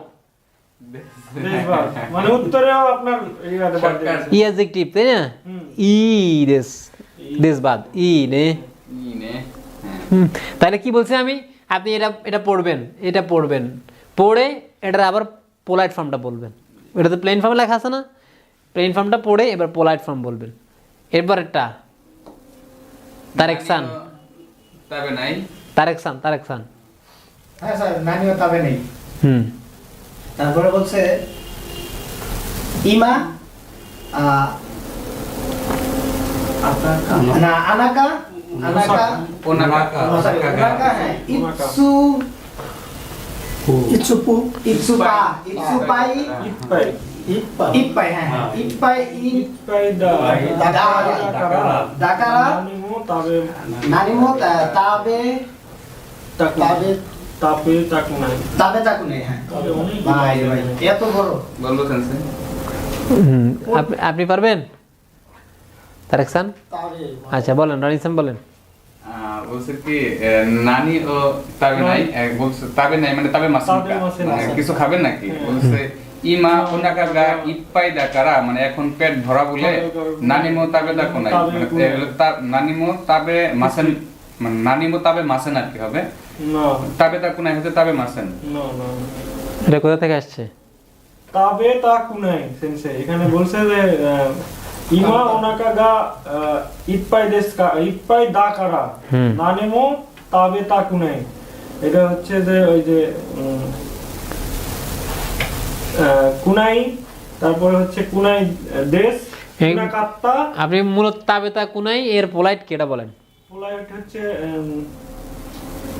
দেশবাদ মানে উত্তরেও আপনার ইয়াতে বাদ দিয়ে দিছে। ই অ্যাডজেক্টিভ তাই না, ই দেশ দেশ বাদ, ই নে। ই নে, হ্যাঁ। তাহলে কি বলছি আমি, আপনি এটা পড়বেন, এটা পড়বেন, পড়ে এটার আবার পোলাইট ফর্মটা বলবেন, এটা তো প্লেন ফর্মে লেখা আছে না, প্লেন ফর্মটা পড়ে এবার পোলাইট ফর্ম বলবেন। এরপর একটা তারেকসান, তবে নাই, তারেকসান, হ্যাঁ স্যার নানিও তবে নেই। হুম, তারপরে বলছে ইমা না আনাকা আনাকা ওনাকা, ওনাকা হ্যাঁ ইৎসু ইৎসুপু ইৎসুপা ইৎসুপাই ইপ্পাই ইপ্পাই হ্যাঁ ইপ্পাই ইপ্পাই দা দাকারা নানিমো তাবে নানিমো তাবে তাকু তাবে তাপে তাকু নাই, তাবে তাকুনে হ্যাঁ তাবে অনেক ভাই ভাই এত বড় বলবো সেন্সে। আপনি পারবেন তারেকসান? তাবে আচ্ছা বলেন, রানিসান বলেন। বলছে কি নানি ও তবে নাই, বলছে তবে নাই মানে তবে মাসুম তবে মাসুম, মানে আচ্ছা। কিছু খাবেন নাকি, বলছে ইমা ওনাকা গা ইপ্পাই দা কারা, মানে এখন পেট ভরা বলে নানিমো তাবে দা কোনাই, মানে নানিমো তাবে মাসেন, মানে নানিমো তাবে মাসেন আর কি হবে, না তাবে দা কোনাই হচ্ছে তাবে মাসেন। না না এটা কোথা থেকে আসছে? তাবে তাকু নাই সেন্সে, এখানে বলছে যে ইমা ওনাকা গা ইপ্পাই দেশ কা ইপ্পাই দা কারা হুম। নানিমো তাবে তাকু নাই, এটা হচ্ছে যে ওই যে কুনাই, তারপরে হচ্ছে কুনাই দেশ, এই- কুনা কাত্তা, আপনি মূলত তাবেতা কুনাই এর পোলাইট কেটা বলেন? পোলাইট হচ্ছে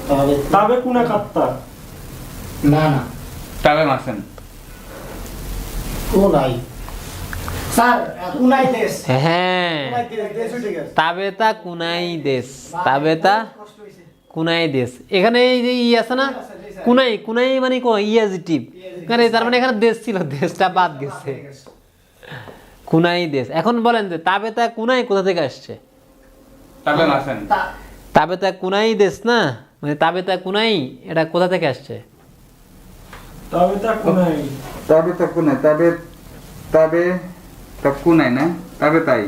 তাবে তাবে কুনা কাত্তা, না না তাবে মাসেন। কোনাই স্যার কোনাই দেশ হ্যাঁ, কোনাই দেশ ঠিক আছে তাবেতা কুনাই দেশ, তাবেতা কষ্ট হইছে কুনাই দেশ, এখানে এই যে ই আছে না কুনাই, কুনাই মানে ইএজিটিভ, কারণ তার মানে এখানে দেশ ছিল, দেশটা বাদ গেছে, কুনাই দেশ। এখন বলেন যে তাবেতা কুনাই কোথা থেকে আসছে? তাবে মাসেন, তাবেতা কুনাই দেশ না, মানে তাবেতা কুনাই এটা কোথা থেকে আসছে? তাবে তাকু নাই, তাবে তা কোনাই, তাবে তাবে তা কোনাই না, তাবে তাই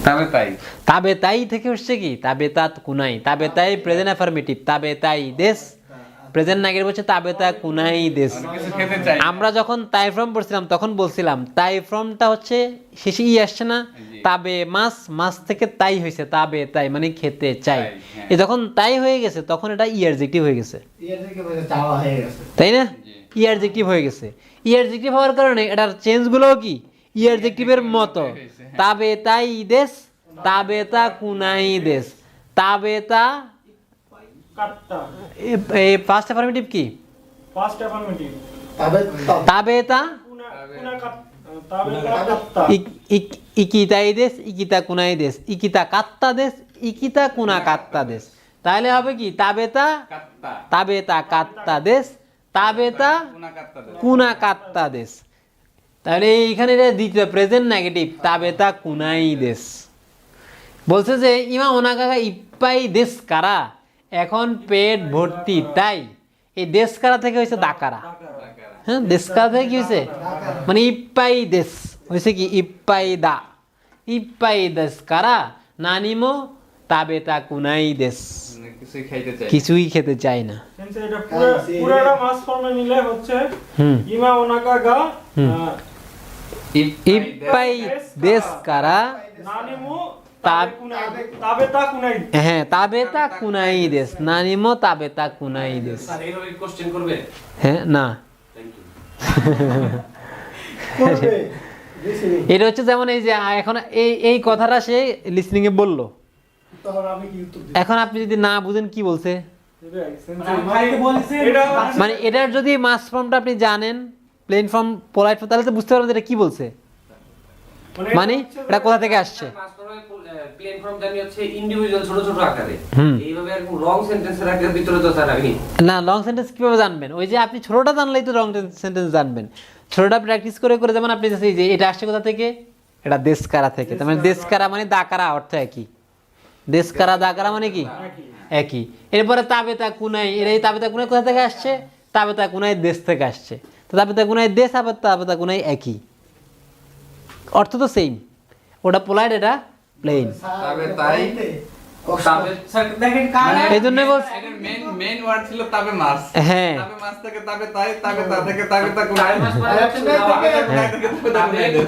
তবে তাই তাবে তাই থেকে হচ্ছে কি তাবে তা কুনাই, তাবে তাই প্রেজেন্ট অ্যাফার্মেটিভ, তাবে তাই দেশ প্রেজেন্ট নাগের বলছে তাবে তা কুনাই দেশ। কিছু খেতে চাই আমরা যখন তাই ফ্রম পড়ছিলাম তখন বলছিলাম তাই ফ্রমটা হচ্ছে শেষে ই আসছে না, তাবে মাস, মাস থেকে তাই হয়েছে তাবে তাই মানে খেতে চাই। হ্যাঁ। এ যখন তাই হয়ে গেছে তখন এটা ই অ্যাডজেক্টিভ হয়ে গেছে, ইয়ার থেকে বলে চাওয়া হয়ে গেছে। তাই না? ই অ্যাডজেক্টিভ হয়ে গেছে। ই অ্যাডজেক্টিভ হওয়ার কারণে এটার চেঞ্জগুলোও কি ই অ্যাডজেক্টিভের মতো। তাবে তাই দেশ, তাবে তা কুনাই দেশ, তাবে তা কাট্টা এই ফার্স্ট অ্যাফার্মেটিভ কি ফার্স্ট অ্যাফার্মেটিভ তবে তাবে তা তবে কাট্টা ইকিতাই দেশ, ইকিতা কুনাই দেশ, ইকিতা কাত্তা দেশ, ইকিতা কুনা কাত্তা দেশ। তাহলে হবে কি তাবে তা কাত্তা তাবে তা কাত্তা দেশ, তাবে তা কোনা কাত্তা দেয়। কুনা কাত্তা দেশ। তাহলে এইখানে এটা দ্বিতীয় প্রেজেন্ট নেগেটিভ তাবে তা কুনাই দেশ। বলছে যে ইমা ওনাকা ইপ্পাই দেশ কারা, এখন পেট ভর্তি তাই। এই দেশ কারা থেকে হয়েছে দাকারা। হ্যাঁ, দেশ কারা থেকে কি হয়েছে মানে ইপ্পাই দেশ হয়েছে কি ইপ্পাই দা, ইপ্পাই দেশ কারা নানিমো তাবে তা কুনাই দেশ, মানে কিছুই খাইতে চাই কিছুই খেতে চায় না। কিন্তু এটা পুরোটা মাস ফর্মে নিলে হচ্ছে হুম, ইমা ওনাকা গা ইপ্পাই দেশ কারা নানিমু তা- তাবে তা কুনাই হ্যাঁ তাবে তা কুনাই দেশ, নানিমো তাবে তা কুনাই দেশ। স্যার এইভাবে কোশ্চেন করবে? হ্যাঁ না, থ্যাংক ইউ। করবে লিসেনিং। এটা হচ্ছে যেমন এই যে এখন এই কথাটা সে লিসনিং এ বললো, তখন আমি কি উত্তর দিই? এখন আপনি যদি না বুঝেন কি বলছে, ভাইকে বলছে এটা মানে এটার যদি মাস ফর্মটা আপনি জানেন প্লেন ফর্ম পোলাইট ফর্ম তাহলে তো বুঝতে পারবেন যে এটা কি বলছে, মানে এটা কোথা থেকে আসছে। প্লেন ফর্ম জানি হচ্ছে ইন্ডিভিজুয়াল ছোট ছোট আকারে, হুম। এইভাবে এরকম লং সেন্টেন্সের আকারে ভিতরে তো স্যার আমি না লং সেন্টেন্স কিভাবে জানবেন, ওই যে আপনি ছোটটা জানলেই তো লং সেন্টেন্স জানবেন। ছোটটা প্র্যাকটিস করে করে যেমন আপনি এই যে এটা আসছে কোথা থেকে, এটা দেশকারা থেকে, তার মানে দেশকারা মানে দাকারা অর্থ একই, দেশকারা দাকারা মানে কি একই। এরপরে তাবেতা কুনাই, এই তাবেতা কুনাই কোথা থেকে আসছে, তাবেতা কুনাই দেশ থেকে আসছে, তো তাবেতা কুনাই দেশ আবার তাবেতা কুনাই একই, অর্থ তো সেম, ওটা পোলাইট এটা প্লেন। তবে তাই তবে স্যার দেখেন কার মানে এই জন্যই বলছি এটার মেইন ওয়ার্ড ছিল তবে মাস, হ্যাঁ তবে মাস থেকে তবে তাই, তবে তা থেকে তবে তা কোনা, টাইম মাস মানে হচ্ছে তবে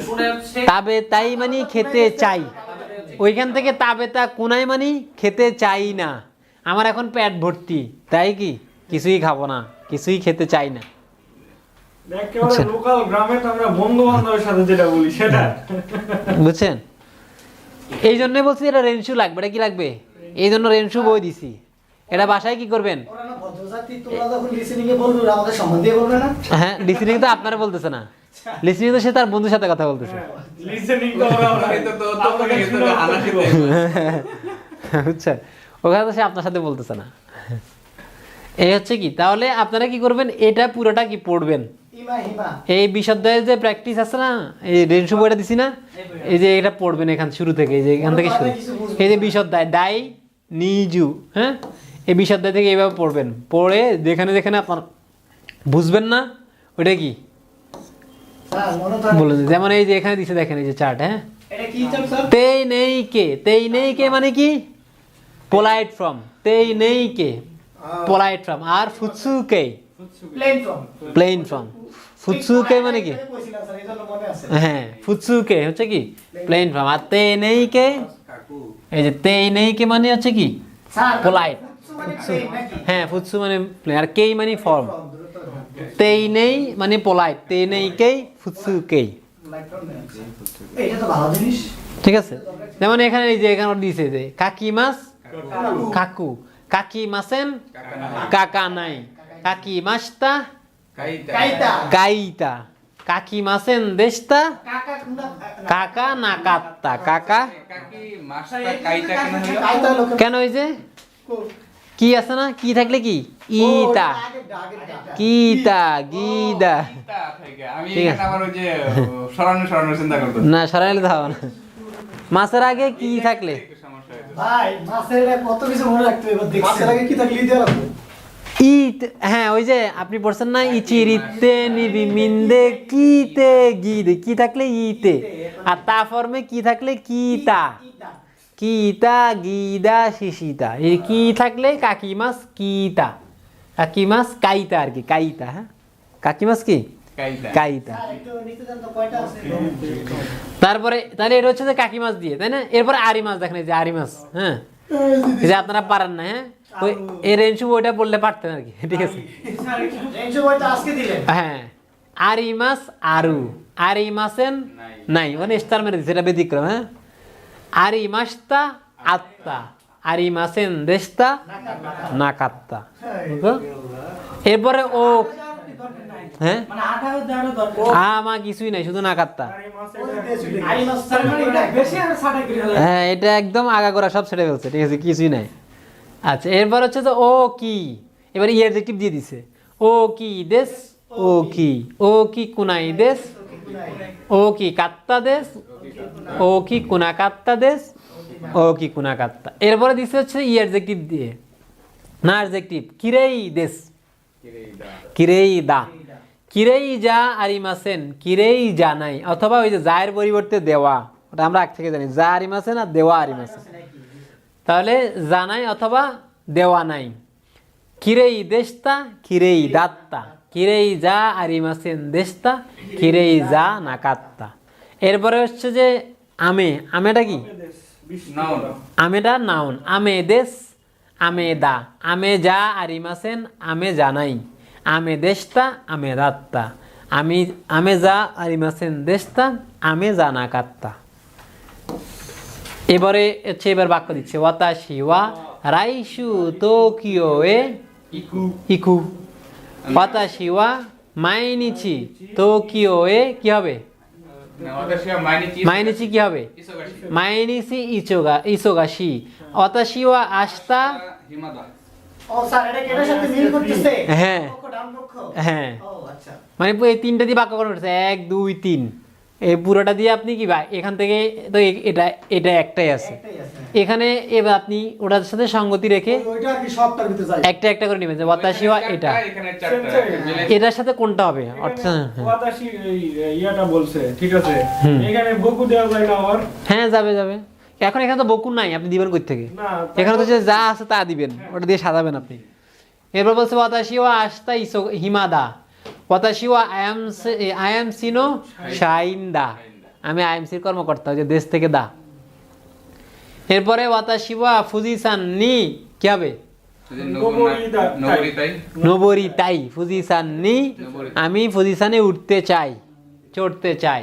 শুনে হচ্ছে তাবে তাই মানে খেতে চাই, ওইখান থেকে তাবে তা কুনাই মানে খেতে চাই না, আমার এখন পেট ভর্তি তাই কি কিছুই খাবো না, কিছুই খেতে চাই না। একেবারে লোকাল গ্রামে তো আমরা বন্ধু বান্ধবের সাথে যেটা বলি সেটা বুঝছেন? এই জন্যই বলছি এটা রেনশু লাগবে, এটা কি লাগবে, এই জন্য রেনশু বই দিছি। এটা বাসায় কি করবেন, ওরা না ভদ্রজাতি, তোমরা যখন লিসেনিং এ বলবে ওরা আমাদের সম্মান দিয়ে বলবে না? হ্যাঁ লিসনিং তো আপনারা বলতেছে না, লিসনিং তো সে তার বন্ধুর সাথে কথা বলতেছে, লিসেনিং তো ওরা এটা তো তোমরা এটা হানাশি দেয়। বুঝছেন? ওখানে তো সে আপনার সাথে বলতেছে না। এই হচ্ছে কি, তাহলে আপনারা কি করবেন, এটা পুরোটা কি পড়বেন, ইমা হিমা এই 20 অধ্যায়ের যে প্র্যাকটিস আছে না, এই রেনশু বইটা দিছি না, এই যে এটা পড়বেন এখান শুরু থেকে, এই যে এখান থেকে শুরু, এই যে 20 অধ্যায় ডাই নিজু, হ্যাঁ এই 20 অধ্যায় থেকে এইভাবে পড়বেন, পড়ে যেখানে যেখানে আপনার বুঝবেন না ওইটা কি স্যার মনে থাকে বলুন, যেমন এই যে এখানে দিছে দেখেন এই যে চার্ট, হ্যাঁ এটা কি চাপ স্যার? তেই নেই কে মানে কি পোলাইট ফর্ম, তেই নেই কে পোলাইট ফর্ম, আর ফুৎসুকে প্লেন ফর্ম। প্লেন ফর্ম, ফুৎসুকে মানে কি কইছিলাম স্যার, এইজন্য মনে আছে। হ্যাঁ ফুৎসুকে হচ্ছে কি প্লেন ফর্ম, আর তে নেই কে এই যে তে নেই কে মানে হচ্ছে কি স্যার পোলাইট, ফুৎসু মানে প্লেন নাকি? হ্যাঁ ফুৎসু মানে প্লেন, আর কেই মানে ফর্ম, তেই নেই মানে পোলাইট, তে নেই কে ফুৎসুকেই, এইটা তো ভালো জিনিস। ঠিক আছে? যেমন এখানে এই যে এখানে দিয়েছে যে কাকি মাস কাকু, কাকি মাসেন কাকা নাই, কাকি মাসতা কাইতা কাইতা কাইতা, কাকি মাসেন দেশতা কাকা কুনা কাকা না কাত্তা, কাকা কাকি মাসটা কাইতা কেন হলো? কাইতা লোকে কেন ওই যে কি আছে না, কি থাকলে কি ইতা, কিতা গিদা, কাইতা থেকে আমি ঠিক আছে। এখানে আবার ওই যে সরানো চিন্তা করতে না সরাইলে তো হবে না, মাসের আগে কি থাকলে, সমস্যা হয়েছে। ভাই মাছের এটা কত কিছু মনে রাখতে হবে, দেখছি মাছের আগে কি থাকলে দিয়ে রাখবো। ইট, হ্যাঁ ওই যে আপনি পড়ছেন না ইচিরিতে নিবি মিন্দে কিতে গিদে, কি থাকলে ইতে, আর তা ফর্মে কি থাকলে কিতা, কিতা গিদা শিশিতা, এই কি থাকলে কাকিমাস কিতা, কাকিমাস কাইতা আর কি, কাইতা, হ্যাঁ কাকিমাস কি কাইদা। কাইতা। স্যার একটু নিচে যান তো কয়টা আছে? তারপরে তাহলে এটা হচ্ছে যে কাকি মাছ দিয়ে, তাই না? এরপরে আরি মাছ দেখেন, এই যে আরি মাছ, হ্যাঁ এই যে আপনারা পারেন না, হ্যাঁ ওই এই রেঞ্জু ওইটা বললে পারতেন আর কি, ঠিক আছে। রেঞ্জু বইটা আজকে দিলেন। হ্যাঁ আরি মাছ আরু, আরি মাছেন নাই, মানে স্টার মেরে দিচ্ছে, এটা ব্যতিক্রম, হ্যাঁ। আরি মাছটা আত্মা, আরি মাছেন দেশটা না কাত্তা, বুঝলো? এরপরে ও, হ্যাঁ মানে আঠারো দেওয়ারও দরকার। আমা কিছুই নাই, শুধু না কাত্তা। আরি মাছ স্যার মানে এটা বেশি আর সাটা করে ফেলা। হ্যাঁ এটা একদম আগাগোড়া সব ছেড়ে ফেলছে, ঠিক আছে, কিছুই নাই। আচ্ছা এরপর হচ্ছে যে ও কি, এবার ই অ্যাডজেক্টিভ দিয়ে দিছে, ও কি দেশ, ও কি কুনাই দেশ, ও কি কাত্তা দেশ, ও কি কুনা কাত্তা দেশ, ও কি কুনা কাত্তা। এরপরে দিছে হচ্ছে ই অ্যাডজেক্টিভ দিয়ে, না অ্যাডজেক্টিভ, কিরেই দেশ, কিরেই দা, কিরেই যা আরিমাসেন, কিরেই যা নাই, অথবা ওই যে যায়ের পরিবর্তে দেওয়া, ওটা আমরা আগ থেকে জানি, যা আরিমাসেন আর দেওয়া আরিমাসেন, তাহলে জানাই অথবা দেওয়া নাই। কিরেই দেশতা, কিরেই দাত্তা, কিরেই যা আরিমাসেন দেশতা, কিরেই যা নাকাত্তা। এরপরে হচ্ছে যে আমে, আমেটা কি, নাউন। আমেটা নাউন, আমে দেশ, আমে দা, আমে যা আরিমাসেন, আমে জানাই, আমে দেশতা, আমে দাত্তা, আমি আমে যা আরিমাসেন দেশতা, আমে জানা কাত্তা। এবারে হচ্ছে এবার বাক্য দিচ্ছে, ওয়াতাশি ওয়া রাইশু তোকিও এ ইকু, ওয়াতাশি ওয়া মাইনিচি তোকিও এ কি হবে, মাইনিচি কি হবে, মাইনিচি ইসোগাশি, ওয়াতাশি ওয়া আস্তা, ও স্যার এটা কি এটার সাথে মিল করতেছে? হ্যাঁ পক্ষ ডান পক্ষ। হ্যাঁ, ও আচ্ছা। মানে এই তিনটা দিয়ে বাক্য করা হচ্ছে, 1 2 3, এই পুরোটা দিয়ে আপনি কি ভাই এখান থেকে তো এটা এটা একটাই আছে, একটাই আছে। এখানে এবার আপনি ওটার সাথে সঙ্গতি রেখে ওইটা আর কি সবটার ভিতরে যায়। একটা একটা করে নেবেন, যে ওয়াতাশি ওয়া এটা, এখানে চারটা, এটার সাথে কোনটা হবে, অর্থাৎ ওয়াতাশি ইয়াটা বলছে, ঠিক আছে, এখানে বকু দেওয়া যায় না আর? হ্যাঁ যাবে যাবে। এখন এখানে তো বকুন নাই, আপনি দিবেন কই থেকে? না, এখানে তো যে যা আছে তা দিবেন, ওটা দিয়ে সাজাবেন আপনি। এরপর বলছে ওয়াতাশি ওয়া আস্তা ইসো হিমাদা, ওয়াতাশি ওয়া আই এম সিনো শাইন্দা, আমি আই এম সির কর্মকর্তা, ওই যে দেশ থেকে দা। এরপরে ওয়াতাশি ওয়া ফুজিসান নি কি হবে, নবরি তাই, ফুজিসান নি আমি ফুজিসানে উঠতে চাই, চড়তে চাই।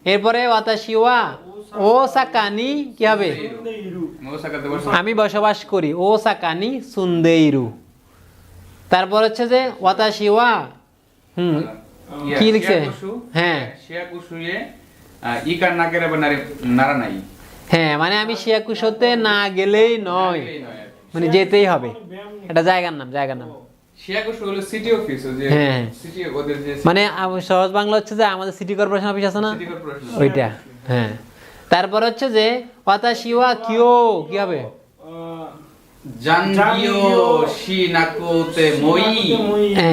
এরপরে ওয়াতাশি ওয়া ও সাকানি কি হবে, আমি বসবাস করি, ও সাকানি সুন্দেইরু। তারপর হচ্ছে যে ওয়াতাশি ওয়া কি লিখছে, হ্যাঁ ইকার না করে নারা নাই, হ্যাঁ মানে আমি শিয়াকুশোতে না গেলেই নয়, মানে যেতেই হবে, এটা জায়গার নাম, জায়গার নাম। শিয়াকুশো হলো সিটি অফিস, যে হ্যাঁ। সিটি ওদের যে মানে সহজ বাংলা হচ্ছে যে আমাদের সিটি কর্পোরেশন অফিস আছে না, সিটি কর্পোরেশন, ওইটা, হ্যাঁ। তারপর হচ্ছে যে ওয়াতাশি ওয়া কিও কি হবে, জানগিও শিনাকোতে মই,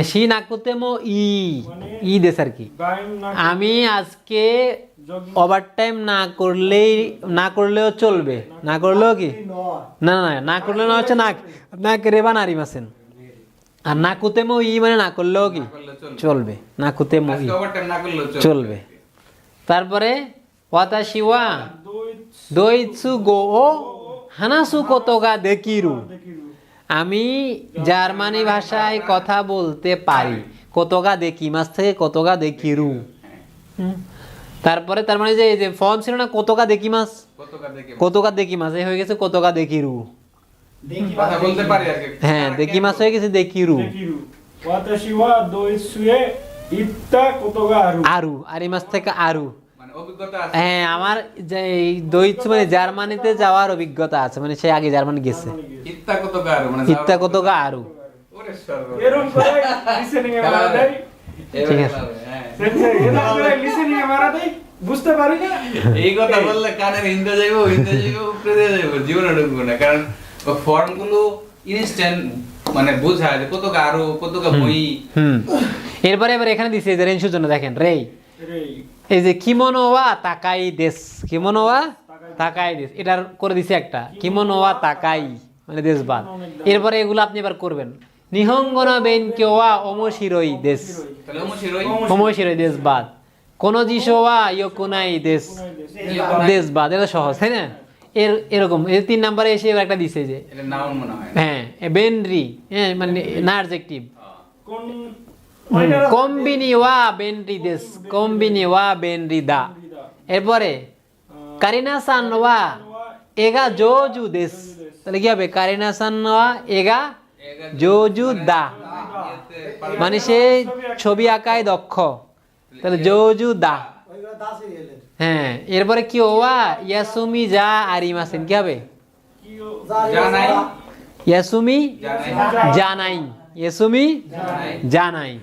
শি নাকুতে মো ই দেশ আর কি, আমি আজকে ওভারটাইম না করলেও চলবে, না করলেও কি, না না না করলে না হচ্ছে না কেরেবা নারী মাসেন, আর না কুতে মো মানে না করলেও কি চলবে, না কুতে মো ওভারটাইম না করলেও চলবে। তারপরে ওয়াতাশি ওয়া দইৎসু গো ও হানাসু কতগা দেকিরু, আমি জার্মানি ভাষায় কথা বলতে পারি, কতগা দেখি মাস থেকে কতগা দেকিরু। তারপরে তার মানে যে ফর্ম ছিল না কতগা দেখি মাস, কতগা দেখি মাস, এই হয়ে গেছে কতগা দেকিরু, কথা বলতে পারি আর কি, হ্যাঁ দেখি মাস হয়ে গেছে দেকিরু। ওয়াতাশি ওয়া দোইসুয়ে ইত্তা কোতোগা আরু, আরু আরি মাস থেকে আরু, মানে অভিজ্ঞতা আছে, হ্যাঁ আমার যে দইৎসু মানে জার্মানিতে যাওয়ার অভিজ্ঞতা আছে, মানে সে আগে জার্মানি গেছে, ইত্তা কত গারো, মানে ইত্তা কতগা আরু। ওরে সর্ব, এরকম করে লিসেনিং এ মারা দেয়, ঠিক আছে। হ্যাঁ এরকম করে লিসেনিং এ মারা দেয়, বুঝতে পারি না, এই কথা বললে কানের হিন্দে যাইবো উপরে দিয়ে যাইবো, জীবনে ঢুকবো না, কারণ ফর্মগুলো ইনস্ট্যান্ট মানে বোঝায় যে কতকা আরো কতকা মই এরপরে এবার এখানে দিছে যে রেনশুর জন্য দেখেন রেই রেই এই যে কিমোনো ওয়া তাকাই দেশ, কিমোনো ওয়া তাকাই দেশ, এটার করে দিছে একটা কিমোনো ওয়া তাকাই মানে দেশবাদ। এরপরে এগুলো আপনি এবার করবেন নিহঙ্গন বেনকে ওয়া ওমোশিরোই দেশ, তাহলে ওমোশিরোই ওমোশিরোই দেশবাদ, কোন জিশো ওয়া ইয়োকুনাই দেশ দেশবাদ। এটা সহজ তাই না? এরকম এই 3 নম্বরে এসে এবার একটা দিছে যে এটা নাউন মনে হয়। হ্যাঁ বেনরি, হ্যাঁ মানে না অ্যাডজেক্টিভ কোন কম্বিনি ওয়া বেনরি দেশ, কম্বিনি ওয়া বেনরি দা। এরপরে কারিনা সান ওয়া এগা জোজু দেশ, তাহলে কি হবে কারিনা সান ওয়া এগা জোজু দা, মানে সে ছবি আঁকায় দক্ষ, তাহলে জোজু দা। হ্যাঁ এরপরে কি ওয়া ইয়াসুমি যা আরিমাসেন, কি হবে জানাই ইয়াসুমি জানাই, ইয়াসুমি জানাই।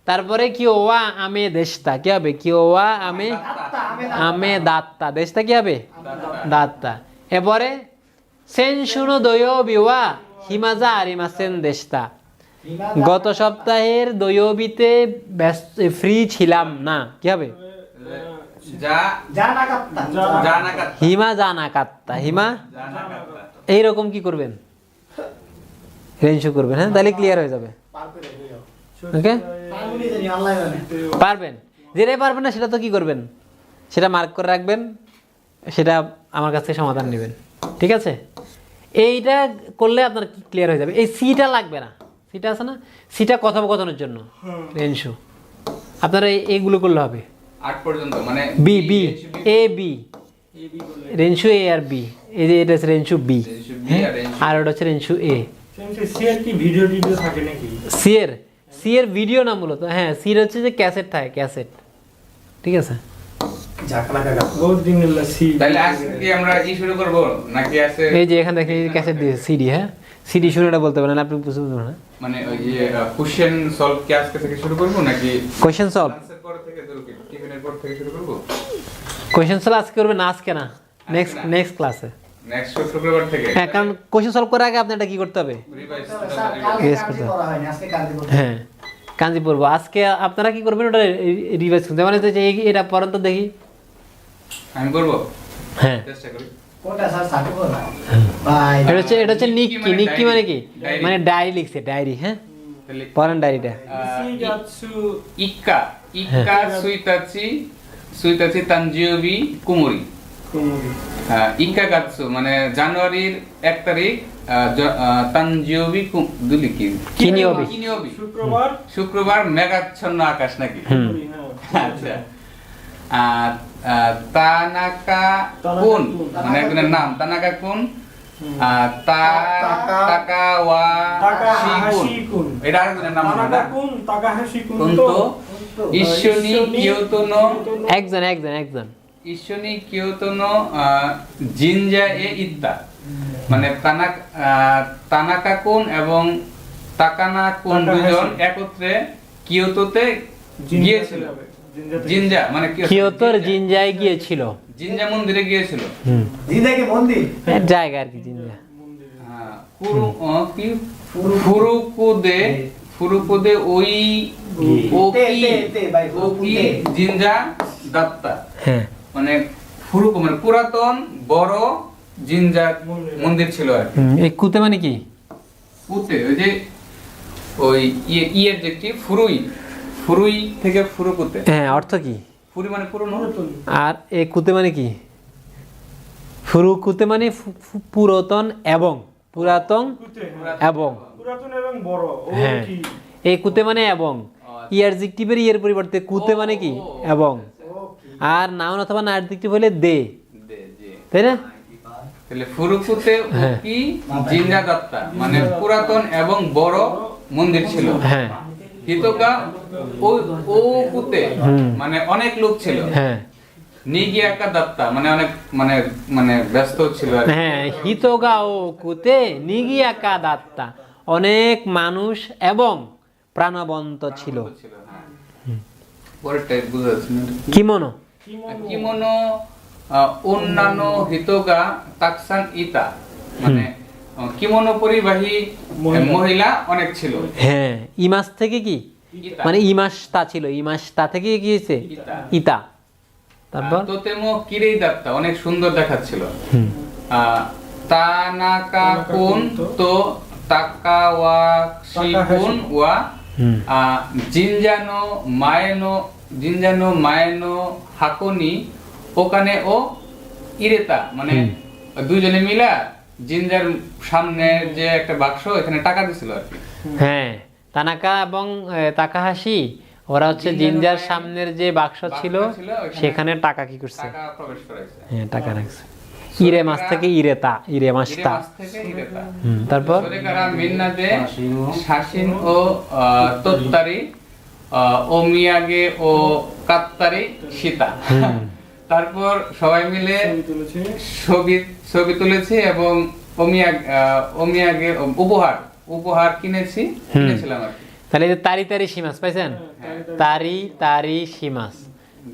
তারপরে কি ওয়া আমে দেশতা, কি হবে কি ওয়া আমে আমে দাত্তা, দেশতা কি হবে দাত্তা। এরপরে সেনশুনো দয়োবি ওয়া হিমাজা আরিমাসেন দেশতা, গত সপ্তাহের দয়োবিতে ব্যস্ত ফ্রি ছিলাম না, কি হবে যা জানাকাত্তা জানাকাত হিমা জানা কাত্তা, হিমা জানাকাত এইরকম কি করবেন রেনশু করবেন। হ্যাঁ তাহলে ক্লিয়ার হয়ে যাবে। ওকে পারবনি জানি আল্লাহ জানে। পারবেন, যেটাই পারবেন না সেটা তো কি করবেন, সেটা মার্ক করে রাখবেন, সেটা আমার কাছ থেকে সমাধান নেবেন, ঠিক আছে? এইটা করলে আপনার ক্লিয়ার হয়ে যাবে। এই সিটা লাগবে না, সিটা আছে না, সিটা কথোপকথনের জন্য রেনশু, আপনারা এইগুলো করলে হবে। 8 পর্যন্ত মানে B B A B রেনশু A R B, এই যে এটা হচ্ছে রেনশু বি, রেনশু বি আর রেনশু আর ওটা হচ্ছে রেনশু এ। সিআর কি ভিডিও টিডিও থাকে নাকি? সি এর ভিডিও না মূলত, হ্যাঁ সি এর হচ্ছে যে ক্যাসেট থাকে, ক্যাসেট, ঠিক আছে? বহুত দিন হলো সি। তাহলে আজকে কি আমরা কি শুরু করব নাকি আছে এই যে এখানে দেখেন ক্যাসেট দিয়েছে সিডি, হ্যাঁ সিডি শুনেটা বলতে পারেন আপনি, বুঝতে পারবেন না? মানে ওই যে কোশ্চেন সলভ কি আজকে থেকে শুরু করব নাকি কোয়েশ্চেন সলভ, লাঞ্চের পর থেকে টিফিনের পর থেকে শুরু করব? কোয়েশ্চেন সলভ আজকে করবেন না, আজকে না, নেক্সট ক্লাসে। নেক্সট শুক্রবার থেকে হ্যাঁ কারণ কোয়েশ্চেন সলভ করার আগে আপনি এটা কি করতে হবে, রিভাইজ স্যার কালকে কাজই করা হয়নি, আজকে কাজই করতে হবে। হ্যাঁ কাঞ্জি পড়বো আজকে। আপনারা কি করবেন ওটা রিভাইজ করতে, মানে হচ্ছে এটা পড়েন তো দেখি। আমি করব হ্যাঁ চেষ্টা করি। কোনটা স্যার সাথে করবা? ভাই এটা হচ্ছে নিক্কি, নিক্কি মানে কি, ডায়েরি। মানে ডায়েরি লিখছে, ডায়েরি। হ্যাঁ তাহলে পড়েন ডায়েরিটা। সিগাতসু ইক্কা ইক্কা সুইতাচি তানজিওবি কুমুরি। কুমুরি। ইক্কা গাতসু মানে জানুয়ারির 1 তারিখ তানজিওবি দুলি কি কিনিওবি। কিনিওবি শুক্রবার শুক্রবার মেঘাচ্ছন্ন আকাশ নাকি? কুমুরি, হ্যাঁ। আচ্ছা আর তানাকা কুন মানে একজনের নাম তানাকা কুন, তাকাওয়া তাকাহাশি কুন। এটা আরেকজনের নাম মনে হয় না? তানাকা-কুন, তাকাহাশি কুন কুনতো তো ইশ্বনি কিয়োতোনো একজন ইশ্বনি কিয়োতোনো জিনজা এ ইত্তা, মানে তানাকা কুন এবং তাকানা কুন দুজন একত্রে কিয়োতোতে গিয়েছিল। জিনজা মানে কিয়োতোর জিনজায় গিয়েছিল, জিনজা মন্দিরে গিয়েছিল। জিন্দাকে মন্দির জায়গা আর কি জিনজা। ফুরুকুদে ওই ওকি জিনজা দাত্তা, হ্যাঁ মানে ফুরুকু মানে পুরাতন বড় জিনজা মন্দির ছিল আর কি। এই কুতে মানে কি? কুতে ওই যে ওই ইয়ের যে কি ফুরুই থেকে ফুরুকুতে, হ্যাঁ অর্থ কি? ফুরি মানে পুরনো, আর এই কুতে মানে কি? ফুরুকুতে মানে পুরাতন এবং পুরাতন কুতে, এবং, পুরাতন এবং বড় ও হ্যাঁ কি এই কুতে মানে এবং, ইয়ারজিকটিভের ইয়ের পরিবর্তে কুতে মানে কি এবং, আর নাউন অথবা না অ্যাডজেক্টিভ হলে দে, তাই না? তাহলে ফুরুকুতে ওকি জিনজা দাত্তা মানে পুরাতন এবং বড় মন্দির ছিল। হ্যাঁ হিতোকা ও কুতে মানে অনেক লোক ছিল। হ্যাঁ নিগিয়াকা দাত্তা মানে অনেক মানে মানে ব্যস্ত ছিল আর কি। হ্যাঁ হিতোগাও কুতে নিগিয়াকা দাত্তা, অনেক মানুষ এবং প্রাণবন্ত ছিল। হ্যাঁ। পরেরটা বুঝা যাচ্ছে না। কিমোনো, কিমোনো অন্যান্য হিতোগা তাকসান ইতা মানে কিমোনো পরিবাহী মহিলা অনেক ছিল। হ্যাঁ, ইমাস থেকে কি ইতা। মানে ইমাসতা ছিল, ইমাসতা থেকে কি হয়েছে ইতা। ইতা। তারপর তোতেমো কিরেই দাত্তা অনেক সুন্দর দেখাচ্ছিল। হুম। তানাকা কুন তো তাকাওয়াশি-কুন ওয়া হুম। জিনজানো মায়েনো হাকনি ওখানে ও ইরেতা, মানে দুইজনে মিলা জিনজার সামনে যে একটা বাক্স এখানে টাকা দিছিল আর কি। হ্যাঁ, তানাকা এবং তাকাহাশি ওরা হচ্ছে জিঞ্জার সামনের যে বাক্স ছিল সেখানে টাকা কি করছে, টাকা প্রবেশ করাইছে। হ্যাঁ টাকা রাখছে। ইরে মাস থেকে ইরেতা, ইরে মাসতা। ইরেমাস থেকে ইরেতা। তারপর সরেকারা মিন্নাদে শাসিন ও তোত্তারি ওমিয়াগে ও কাত্তারি সীতা। তারপর সবাই মিলে ছবি তুলেছি এবং ওমিয়াগে উপহার কিনেছিলাম আর কি। তাহলে এই যে তারি তারি সীমাস পাইছেন, তারি তারি সীমাস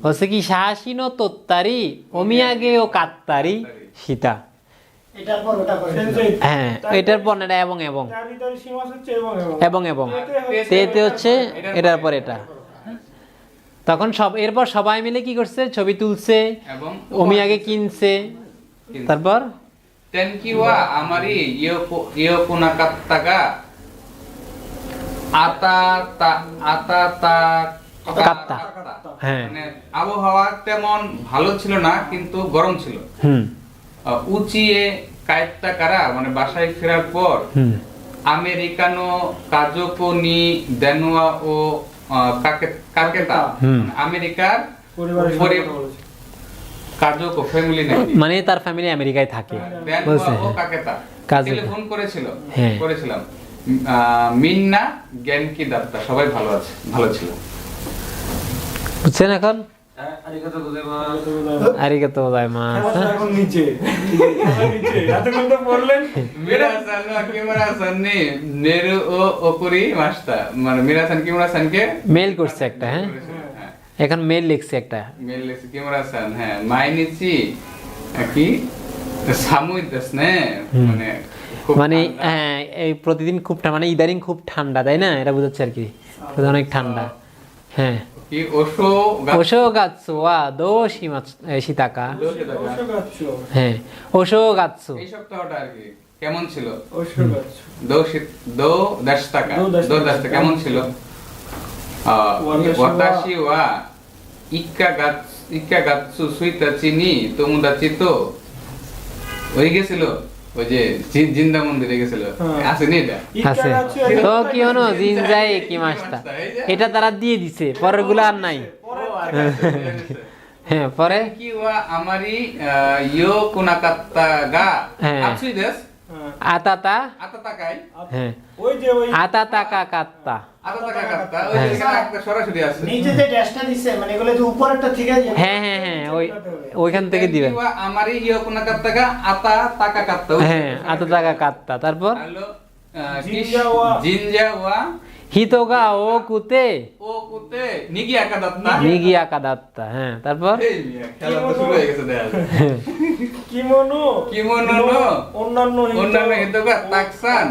হচ্ছে কি শাসিনো তোত্তারি ওমিয়াগে ও কাত্তারি সীতা। এটার পর ওটা করে হ্যাঁ, এটার পর এটা এবং এবং তারিতারি সীমাস হচ্ছে এবং এবং এবং তেতে হচ্ছে এটার পর এটা। তখন এরপর সবাই মিলে কি করছে, ছবি তুলছে, এবং ওমিয়াগে কিনছে। তারপর তেনকিওয়া আমারি ইয়োকুনাকাত্তাগা কাত্তা। হ্যাঁ। মানে আবহাওয়া তেমন ভালো ছিল না কিন্তু গরম ছিল। হুম উচিয়ে কায়ত্তাকারা মানে বাসায় ফেরার পর হুম আমেরিকানো কাজোকো নি দেনোয়া ও কাকেতা হুম। আমেরিকার পরিবারের কাজোকো ফ্যামিলি নাকি মানে তার ফ্যামিলি আমেরিকায় থাকে বলছে। দেনোয়া ও কাকেতা কাজোকো। টেলিফোন হ্যাঁ। করেছিলাম। মিন্না জ্ঞানকি দাত্তা সবাই ভালো ছিল। বুঝছেন এখন? আরিগাতো গোজাইমাসু। আরিগাতো গোজাইমাস। এখন নিচে এতক্ষণ তো বললেন মিরাসান ও কিমুরা-সান নি নেরু ও ওকুরি মাস্তা, মানে মিরাসান কিমুরা-সানকে মেল করছে একটা, হ্যাঁ এখন মেল লিখছে একটা। মেল লিখছে কিমুরা-সান, হ্যাঁ মাইনিচি কি সামুই দেশ নে, মানে খুব মানে ঠান্ডা। হ্যাঁ, এই প্রতিদিন খুব মানে ইদানিং খুব ঠান্ডা, তাই না? এটা বোঝাচ্ছে আর কি, অনেক ঠান্ডা। হ্যাঁ, কি ওশো ওশো গাচ্ছু ওয়া দো শীতাকা। অশ্বগাচ্ছ হ্যাঁ, ওশো গাচ্ছু। এই সপ্তাহটা আর কি কেমন ছিল? অশ্বগাচ্ছ দো দাশতাকা কেমন ছিল? ওয়াতাশি ওয়া ইক্কা গাচ্ছু সুইতাচি নি তোমোদাচি তো ওই গেছিল, ওই যে জিন্দা মন্দিরে গেছিল, আসেনি এটা? আছে তো কি হনো জিনজাই কি মাসটা, এটা তারা দিয়ে দিছে, পরের গুলো আর নাই। হ্যাঁ, পরে কি ওয়া আমারি ইয়ো কুনাকাত্তা গা হ্যাঁ। আছুই দেশ আতাতা। আতাতাকাই হ্যাঁ, ওই যে ওই আতাতাকা কাত্তা। আতাতাকা কাত্তা ওই যে এখানে একটা সরাসরি আছে। নিচে যে ড্যাশটা দিছে মানে এগুলো যে উপরেরটা থেকে যে হ্যাঁ হ্যাঁ হ্যাঁ, ওইখান থেকে দিবেন। কি ওয়া আমারি ইয়ো কুনাকাত্তা গা আতাতাকা কাত্তা। হ্যাঁ, আতাতাকা কাত্তা। তারপর হলো জিনজা ওয়া হিতোগা ও কুতে ও কুতে নিগি আকাদাত্তা। নিগি আকাদাত্তা। হ্যাঁ, তারপর এই মিয়া, খেলা তো শুরু হয়ে গেছে দেখা যায়। কিমোনো কিমোনো নো অন্যান্য হিতোগা তাকসান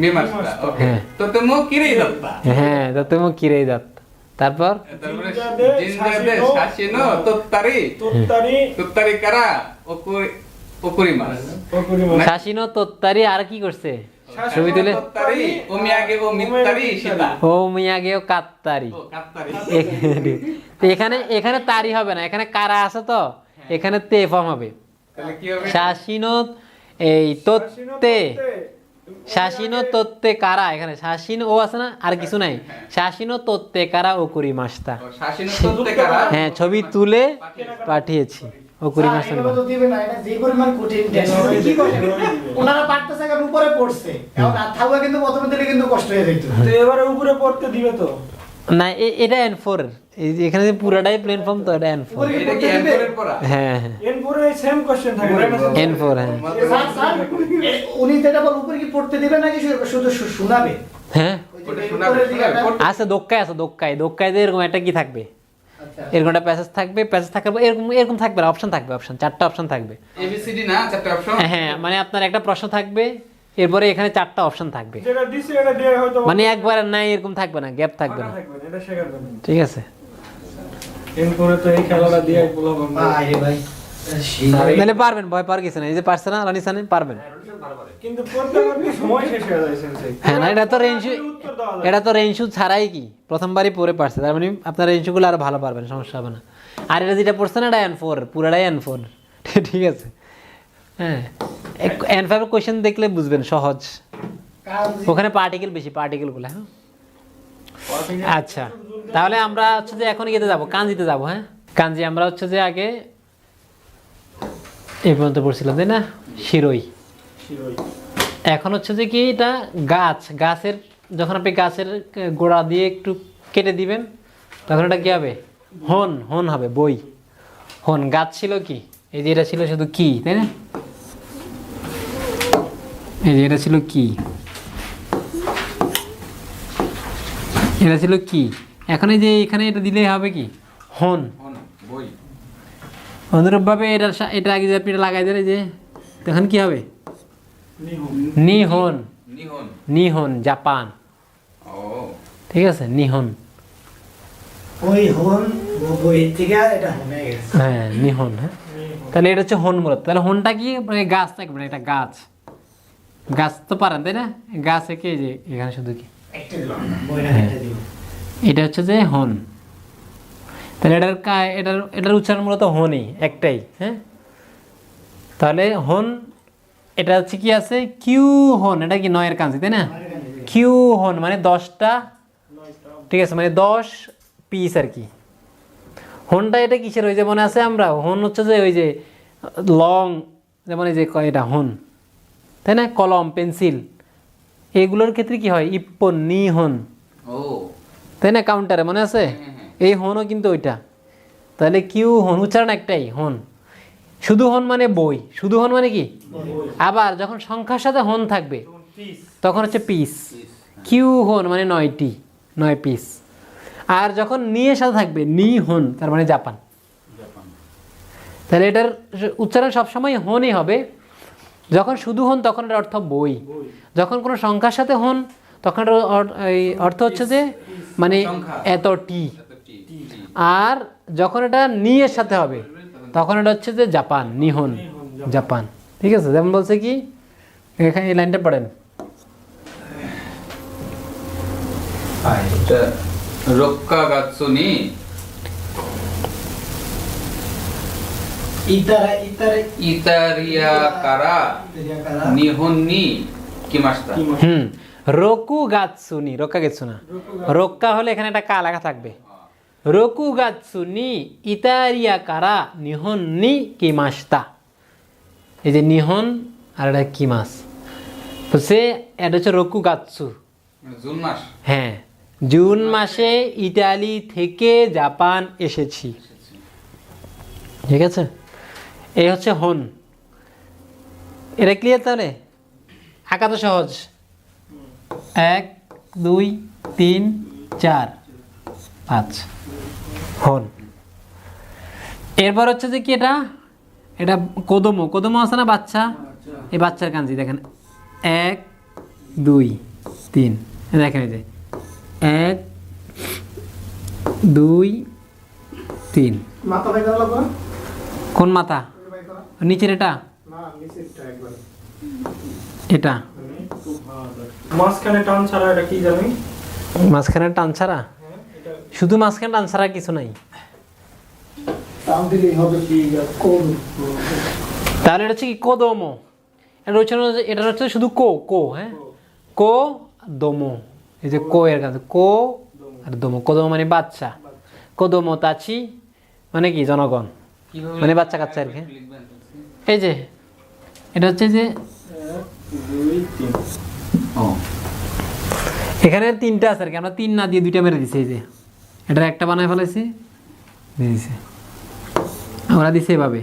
মিমাস্তা। ওকে, হ্যাঁ। তো তেমো কিরেই দাত্তা। হ্যাঁ, তো তুমি কিরেই যাত্তা। তারপর তারপরে জিনজাদে জিনজাদে শাসিনো তোত্তারি কারা ওকুরিমাস। শাসিনো তোত্তারি আর কি করছে, ছবি তুলে তোত্তারি ওমিয়াগে ও মিত্তারি সীতা। ও মিয়াগেও কাত্তারি। ও কাত্তারি। তো এখানে তারি হবে না, এখানে কারা আছে তো, এখানে তে ফর্ম হবে। তাহলে কি হবে? শাসিনো এই তোত্তে, শাসিনো তোত্তে কারা, এখানে শাসিন ও আছে না, আর কিছু নাই। শাসিনো তোত্তে কারা ওকুরি মাস্তা। ও শাসিনো তোত্তে কারা। হ্যাঁ, ছবি তুলে পাঠিয়েছি ওকুরি মাস্তা। এগুলো তো দিবে না, এটা যে পরিমাণ কঠিন টেস্ট কি করে ওনারা পারতেছে কারণ উপরে পড়ছে এখন আর থাকা কিন্তু প্রথমে দিলে কিন্তু কষ্ট হয়ে যেত। তো এবারে উপরে পড়তে দিবে তো না, এটা N4, এই যে এখানে যে পুরাটাই প্লেন ফর্ম, তো এটা N4। এটা কি এনকোরের পড়া? হ্যাঁ হ্যাঁ, এরপরে সেম কোশ্চেন থাকে N4। হ্যাঁ স্যার স্যার উনি যেটা বল উপরে কি পড়তে দিবে নাকি শুধু শোনাবে? হ্যাঁ, ওই যে শোনাবে, উপরের দিকে শোনাবে। একটা- আছে দোক্কায় যে এরকম একটা কি থাকবে, আচ্ছা। এরকম একটা প্যাসেজ থাকবে, প্যাসেজ থাকার পর এরকম থাকবে, অপশন থাকবে, অপশন 4টা অপশন থাকবে। ABCD না চারটা অপশন। হ্যাঁ, মানে আপনার একটা প্রশ্ন থাকবে, এরপরে এখানে 4টা অপশন থাকবে, যেটা দিছে এটা দিয়ে হয়তো মানে একবার নাই এরকম থাকবে না, গ্যাপ থাকবে ফাঁকা না, থাকবে না, এটা শেখার জন্য। ঠিক আছে? এরপরে তো এই খেলাটা দিয়ে বলা বন্ধ। ভাই ভাই তাহলে পারবেন, ভয় পাওয়ার কিছু না, এই যে পারছে না রানিসানে, পারবেন। কিন্তু প্রত্যেকবার কি সময় শেষ হয়ে যায় সেন্সে। হ্যাঁ না, এটা তো রেঞ্জ, উত্তর দেওয়া যায়। এটা তো রেঞ্জু ছাড়াই কি প্রথমবারই পড়ে পারছে, তার মানে আপনার রেঞ্জুগুলো আরো ভালো পারবেন, সমস্যা হবে না। আর এটা যেটা পড়ছে না, এটা N4 পুরাটাই N4 ঠিক আছে? হ্যাঁ, N5 কোশ্চেন দেখলে বুঝবেন সহজ, ওখানে পার্টিকেল বেশি, পার্টিকেলগুলো। হ্যাঁ আচ্ছা, তাহলে আমরা হচ্ছে যে এখন ইয়েতে যাবো, কাঞ্জিতে যাবো। হ্যাঁ কাঞ্জি আমরা হচ্ছে যে আগে এই পর্যন্ত পড়ছিলাম তাই না, শিরোই। শিরোই। এখন হচ্ছে যে কি, এটা গাছ, গাছের যখন আপনি গাছের গোড়া দিয়ে একটু কেটে দিবেন তখন এটা কি হবে, হন, হন হবে, বই হন। গাছ ছিল কি, এই যে এটা ছিল শুধু কি, তাই না, এই যে এটা ছিল কি, এটা ছিল কি। এখন এই যে এখানে এটা দিলেই হবে কি, হন। বই অনুরূপভাবে এটা আগে যে আপনি এটা লাগাই দেন, এই যে তখন কি হবে, নিহুন। Nihon, Nihon. নিহন জাপান, ও ঠিক আছে, নিহন। ওই হন বই থেকে এটা হয়ে গেছে। হ্যাঁ নিহন। হ্যাঁ তাহলে এটা হচ্ছে হন মূলত। তাহলে হনটা কি, মানে গাছ থাকবে না, এটা গাছ, গাছ তো পারেন তাই না, গাছ একে যে এখানে শুধু কি, একটা দিলাম না, বইটা একটা দিব। এটা হচ্ছে যে হন। তাহলে এটার উচ্চারণ মূলত হনই, একটাই। হ্যাঁ তাহলে হন, এটা হচ্ছে কি আছে, কিউ হন, এটা কি নয়ের কাঞ্জি তাই না, কিউ হন মানে 10টা, ঠিক আছে, মানে 10 পিস আর কি। হনটা এটা কিসের, ওই যে মনে আছে আমরা, হন হচ্ছে যে ওই যে লং, যেমন এই যে এটা হন তাই না, কলম, পেন্সিল, এগুলোর ক্ষেত্রে কি হয়, ইপ্পন, নি হন, ও তাই না, কাউন্টারে মনে আছে, এই হনও কিন্তু ওইটা। তাহলে কিউ হন, উচ্চারণ একটাই, হন। শুধু হন মানে বই, শুধু হন মানে কি, আবার যখন সংখ্যার সাথে হন থাকবে তখন হচ্ছে পিস, কিউ হন মানে 9টি, 9 পিস। আর যখন নিয়ের সাথে থাকবে নি হন, তার মানে জাপান। তাহলে এটার উচ্চারণ সবসময় হনই হবে। যখন শুধু হন তখন এটার অর্থ বই, যখন কোনো সংখ্যার সাথে হন তখন এটার অর্থ হচ্ছে যে মানে এতটি। আর যখন এটা নিয়ের সাথে হবে তখন এটা হচ্ছে যে জাপান, নিহন, জাপান, ঠিক আছে? যেমন বলছে কি, এখানে এই লাইনটা পড়েন, রক্কা গাছুনি ইতারিয়া কারা নিহন নি কিমাস্তা। রোকু গাৎসুনি, রোক্কা গেছো না, রোক্কা হলে এখানে একটা কা লেখা থাকবে, রোকু গাৎসুনি ইতারিয়া কারা নিহন নি কিমাস্তা। এই যে নিহন আর এটা কিমাস, তো সে এটা হচ্ছে রোকু গাৎসু, জুন মাস। হ্যাঁ জুন মাসে ইতালি থেকে জাপান এসেছি, ঠিক আছে? এই হচ্ছে হন। এটা ক্লিয়ার? তাহলে আঁকা তো সহজ, 1 2 3 4 5 হন। এরপর হচ্ছে যে কি, এটা কদমো, কদমো আছে না বাচ্চা, এই বাচ্চার কাঞ্জি দেখেন, 1 2 3, দেখেন এই যে 1 2 3। মাথা ভাই দাও লাগবে, কোন মাথা? নিচের এটা, না নিচেরটা একবার, এটা মাঝখানে টান ছাড়া এটা কি জানি, মাঝখানে টান ছাড়া, শুধু মাঝখানে টান ছাড়া কিছু নাই। টান দিলেই হবে কি কোন, তাহলে এটা হচ্ছে কি কোদমো, এটা হচ্ছে শুধু কো, হ্যাঁ কো দমো, এই যে কো এর কাছে কো আর দমো। কোদমো মানে বাচ্চা, কোদমো তাচি মানে কি জনগণ, মানে বাচ্চা কাচ্চা আর কি। এই যে এটা হচ্ছে যে 1 2 3, ও এখানে 3টা আছে আর কি, আমরা 3 না দিয়ে 2টা মেরে দিছি। এই যে এটার একটা বানায় ফেলেছি, দিয়ে দিছি, আমরা দিছি এভাবে।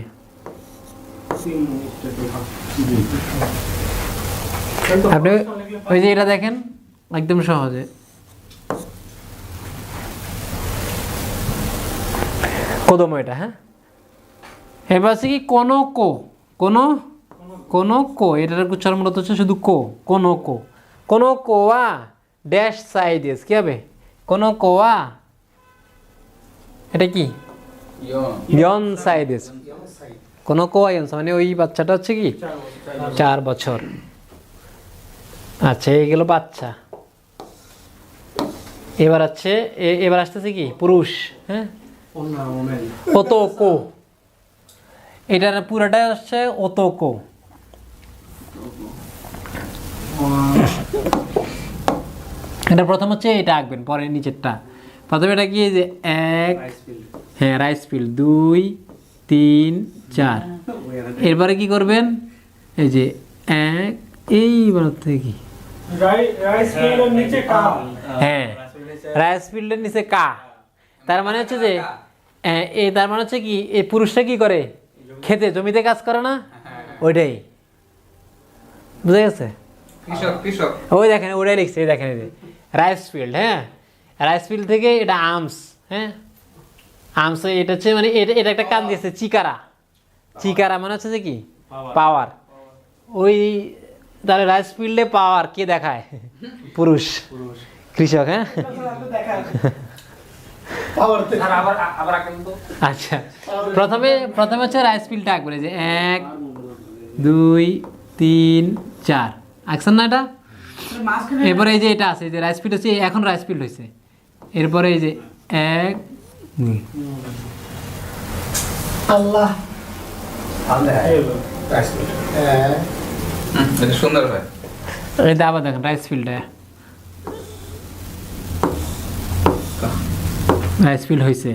আপনি ওই যে এটা দেখেন একদম সহজে, কদম এটা, হ্যাঁ। এবার আছে কি কোনো কো, কোনো কোনো কো, এটার উচ্চারণ মূলত হচ্ছে শুধু কো, কোনো কো, কোনো কোয়া ড্যাশ সাইডেস, কি হবে কোনো কোয়া, এটা কি ইয়ন সাইডেস, কোনো কোয়া ইয়ন, মানে ওই বাচ্চাটা হচ্ছে কি 4 বছর। আচ্ছা এই গেল বাচ্চা। এবার আছে এবার আসতেছে কি পুরুষ, হ্যাঁ ওতোকো, এটার পুরোটাই হচ্ছে ওতোকো। এটা প্রথম হচ্ছে এটা আঁকবেন, পরে নিচেরটা। প্রথমে এটা কি যে 1, হ্যাঁ রাইস ফিল্ড, 2 3 4, এরপরে কি করবেন এই যে 1, এই বানাতে কি রাইস ফিল্ডের নিচে কা, হ্যাঁ রাইস ফিল্ডের নিচে কা, তার মানে হচ্ছে যে এই তার মানে হচ্ছে কি এই পুরুষটা কি করে খেতে জমিতে কাজ করে না, ওইটাই বুঝা গেছে। কৃষক কৃষক ওই দেখেন ওটাই লিখছে, এই দেখেন রাইস ফিল্ড, হ্যাঁ রাইস ফিল্ড থেকে এটা আর্মস, হ্যাঁ আর্মস, এটা হচ্ছে মানে এটা একটা কান দিয়েছে চিকারা, চিকারা মানে হচ্ছে যে কি পাওয়ার, ওই তাহলে রাইস ফিল্ডে পাওয়ার কে দেখায়, পুরুষ কৃষক, হ্যাঁ স্যার আবার আঁকেন তো। আচ্ছা প্রথমে হচ্ছে রাইস ফিল্ডটা আঁকবেন, এই যে 1 2 3 4 আঁকছেন না এটা। এরপরে এই যে এটা আছে, এই যে রাইস ফিল্ড হচ্ছে এখন রাইস ফিল্ড হয়েছে, এরপরে এই যে 1 2, আল্লাহ এটা সুন্দর হয়। এটা আবার দেখেন রাইস ফিল্ডে রাইস ফিল্ড হয়েছে,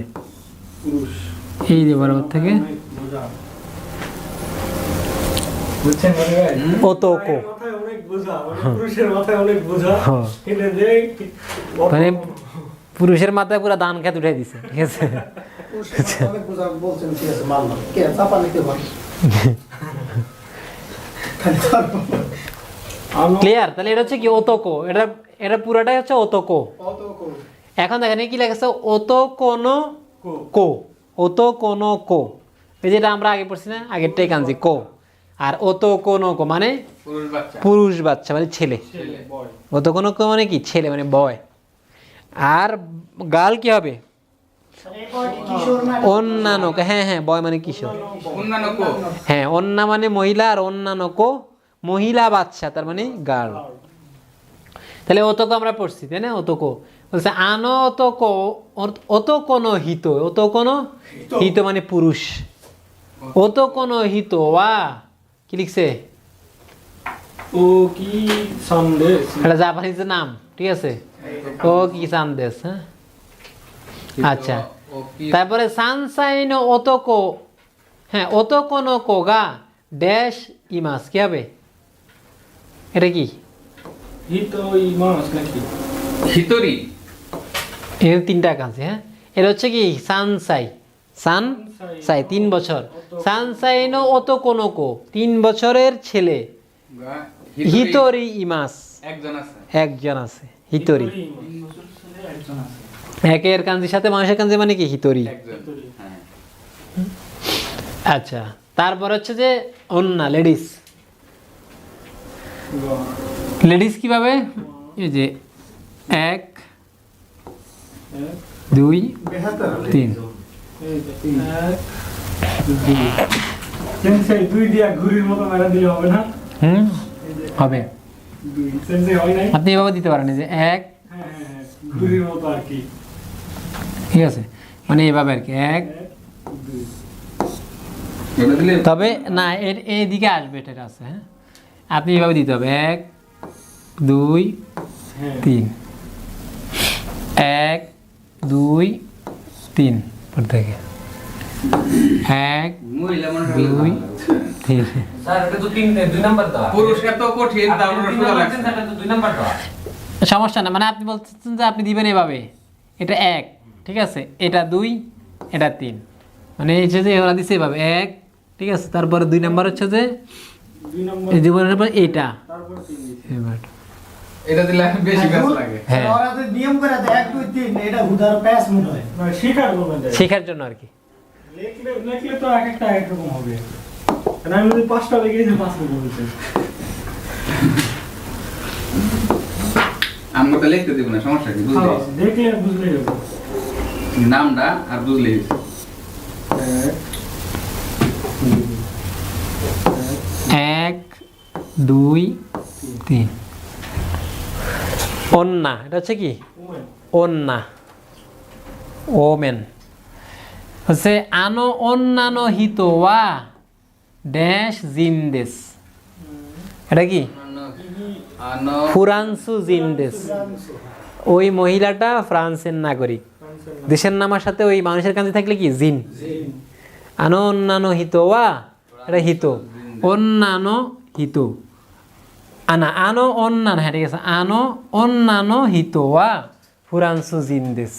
এই যে বরাবর থেকে বুঝছেন মানে ভাই ওতোকো, মাথায় অনেক বোঝা, মানে পুরুষের মাথায় অনেক বোঝা, হ্যাঁ। এটা যে মানে পুরুষের মাথায় পুরো ধান খেত উঠে দিছে, ঠিক আছে। অনেক বোঝা বলছেন, ঠিক আছে মানলাম, কে চাপা নিতে পারে ক্লিয়ার? তাহলে এটা হচ্ছে কি ওতোকো, এটা পুরোটাই হচ্ছে ওতোকো। এখন দেখেন কি লেগেছে ওতোকোনো কো, ওতোকোনো কো, এই যেটা আমরা আগে পড়ছি না, আগেরটাই কানজি কো, আর ওতোকোনো কো মানে পুরুষ বাচ্চা পুরুষ বাচ্চা মানে ছেলে, ওতোকোনো কো মানে কি ছেলে মানে বয়, আর গার্ল কি হবে কিশোর না অন্যান্য, হ্যাঁ হ্যাঁ বয় মানে কিশোর, অন্যান্য কো হ্যাঁ অন্যা মানে মহিলা, আর অন্যান্য কো মহিলা বাচ্চা, তার মানে গার্ল। তাহলে অতকো আমরা পড়ছি তাই না, অতকো বলছে আনো অতকো, অতকোনো হিত, অতকোনো হিত মানে পুরুষ, অতকোনো হিত ওয়া কি লিখছে, ও কি সন্দেশ, এটা জাপানিজ নাম, ঠিক আছে ও কি সন্দেশ, হ্যাঁ আচ্ছা। ও কি তারপরে সানসাইন অতকো, হ্যাঁ অতকোনো কোগা ড্যাশ ইমাস, কি হবে এটা কি, হিত ওই মাস নাকি হিতরি এর 3টা কাছে, হ্যাঁ এটা হচ্ছে কি সানসাই, সানসাই 3 বছর, সানসাইন অতকোনো কো 3 বছরের ছেলে, হিতরি ইমাস একজন আছে একজন আছে, হিতরি একের কাঞ্জির সাথে মানুষের কাঞ্জি মানে কি হিতরি। একজন হ্যাঁ আচ্ছা তারপর হচ্ছে যে অন্যা লেডিস, লেডিস কিভাবে, এই যে 1 2 3, সেন্সেই দুই দিয়া ঘুড়ির মতো মেরা দিলে হবে না, হবে, দুই সেন্সেই হয় নাই, আপনি এভাবে দিতে পারেন, এই যে 1 হ্যাঁ ঘুড়ির মতো আর কি, ঠিক আছে মানে এভাবে আর কি 1, এটা দিলে তবে না এই দিকে আসবে, এটা আছে, হ্যাঁ আপনি এভাবে দিতে হবে 1 2 হ্যাঁ 3, 1 2 3 পর থেকে 1 মহিলা মানুষ 2 3, স্যার এটা তো 2 নাম্বার দেওয়া, পুরুষ এত কঠিন আপনি তারপরে তিন সোজা নাম্বার লাগছে দিন, স্যার এটা তো 2 নাম্বার দেওয়া। সমস্যা না, মানে আপনি বলছেন যে আপনি দিবেন এভাবে, এটা 1 ঠিক আছে, এটা 2 এটা 3, মানে এই যে ওরা দিচ্ছে এভাবে 1 ঠিক আছে, তারপরে 2 নাম্বার হচ্ছে যে দুই নম্বর এই জীবনের পর এইটা তারপর তিন দিছি। এবার এটা দিলে বেশি ব্যাস লাগে হ্যাঁ ওরা তো নিয়ম করে দেয় 1 2 3, এটা হুদার প্যাস মনে হয়। না শিকার করবে দেয়, শেখার জন্য আর কি। লেখলে তো এক একটা এক রকম হবে। আমি যদি 5টা লেগে যে 5 বলতে আমরা তো লিখতে দিব না, সমস্যা কি? বুঝলে দেখলে বুঝলে যাবে। নামটা আর বুঝলে 1 2 3 অন্না, এটা হচ্ছে কি অন্না, ওমেন হচ্ছে আনো অন্যান্য হিত ওয়া ড্যাশ জিনদেস, এটা কি আনো ফ্রান্সু জিনদেস, ওই মহিলাটা ফ্রান্সের নাগরিক, দেশের নামের সাথে ওই মানুষের কাছে থাকলে কি জিন, আনো অন্যান্য হিত ওয়া, এটা হিত, অন্যান্য হিত, আনা আনো অন্যান্য, হ্যাঁ ঠিক আছে, আনো অন্যান্য হিত ওয়া ফ্রান্সু জিনদেস।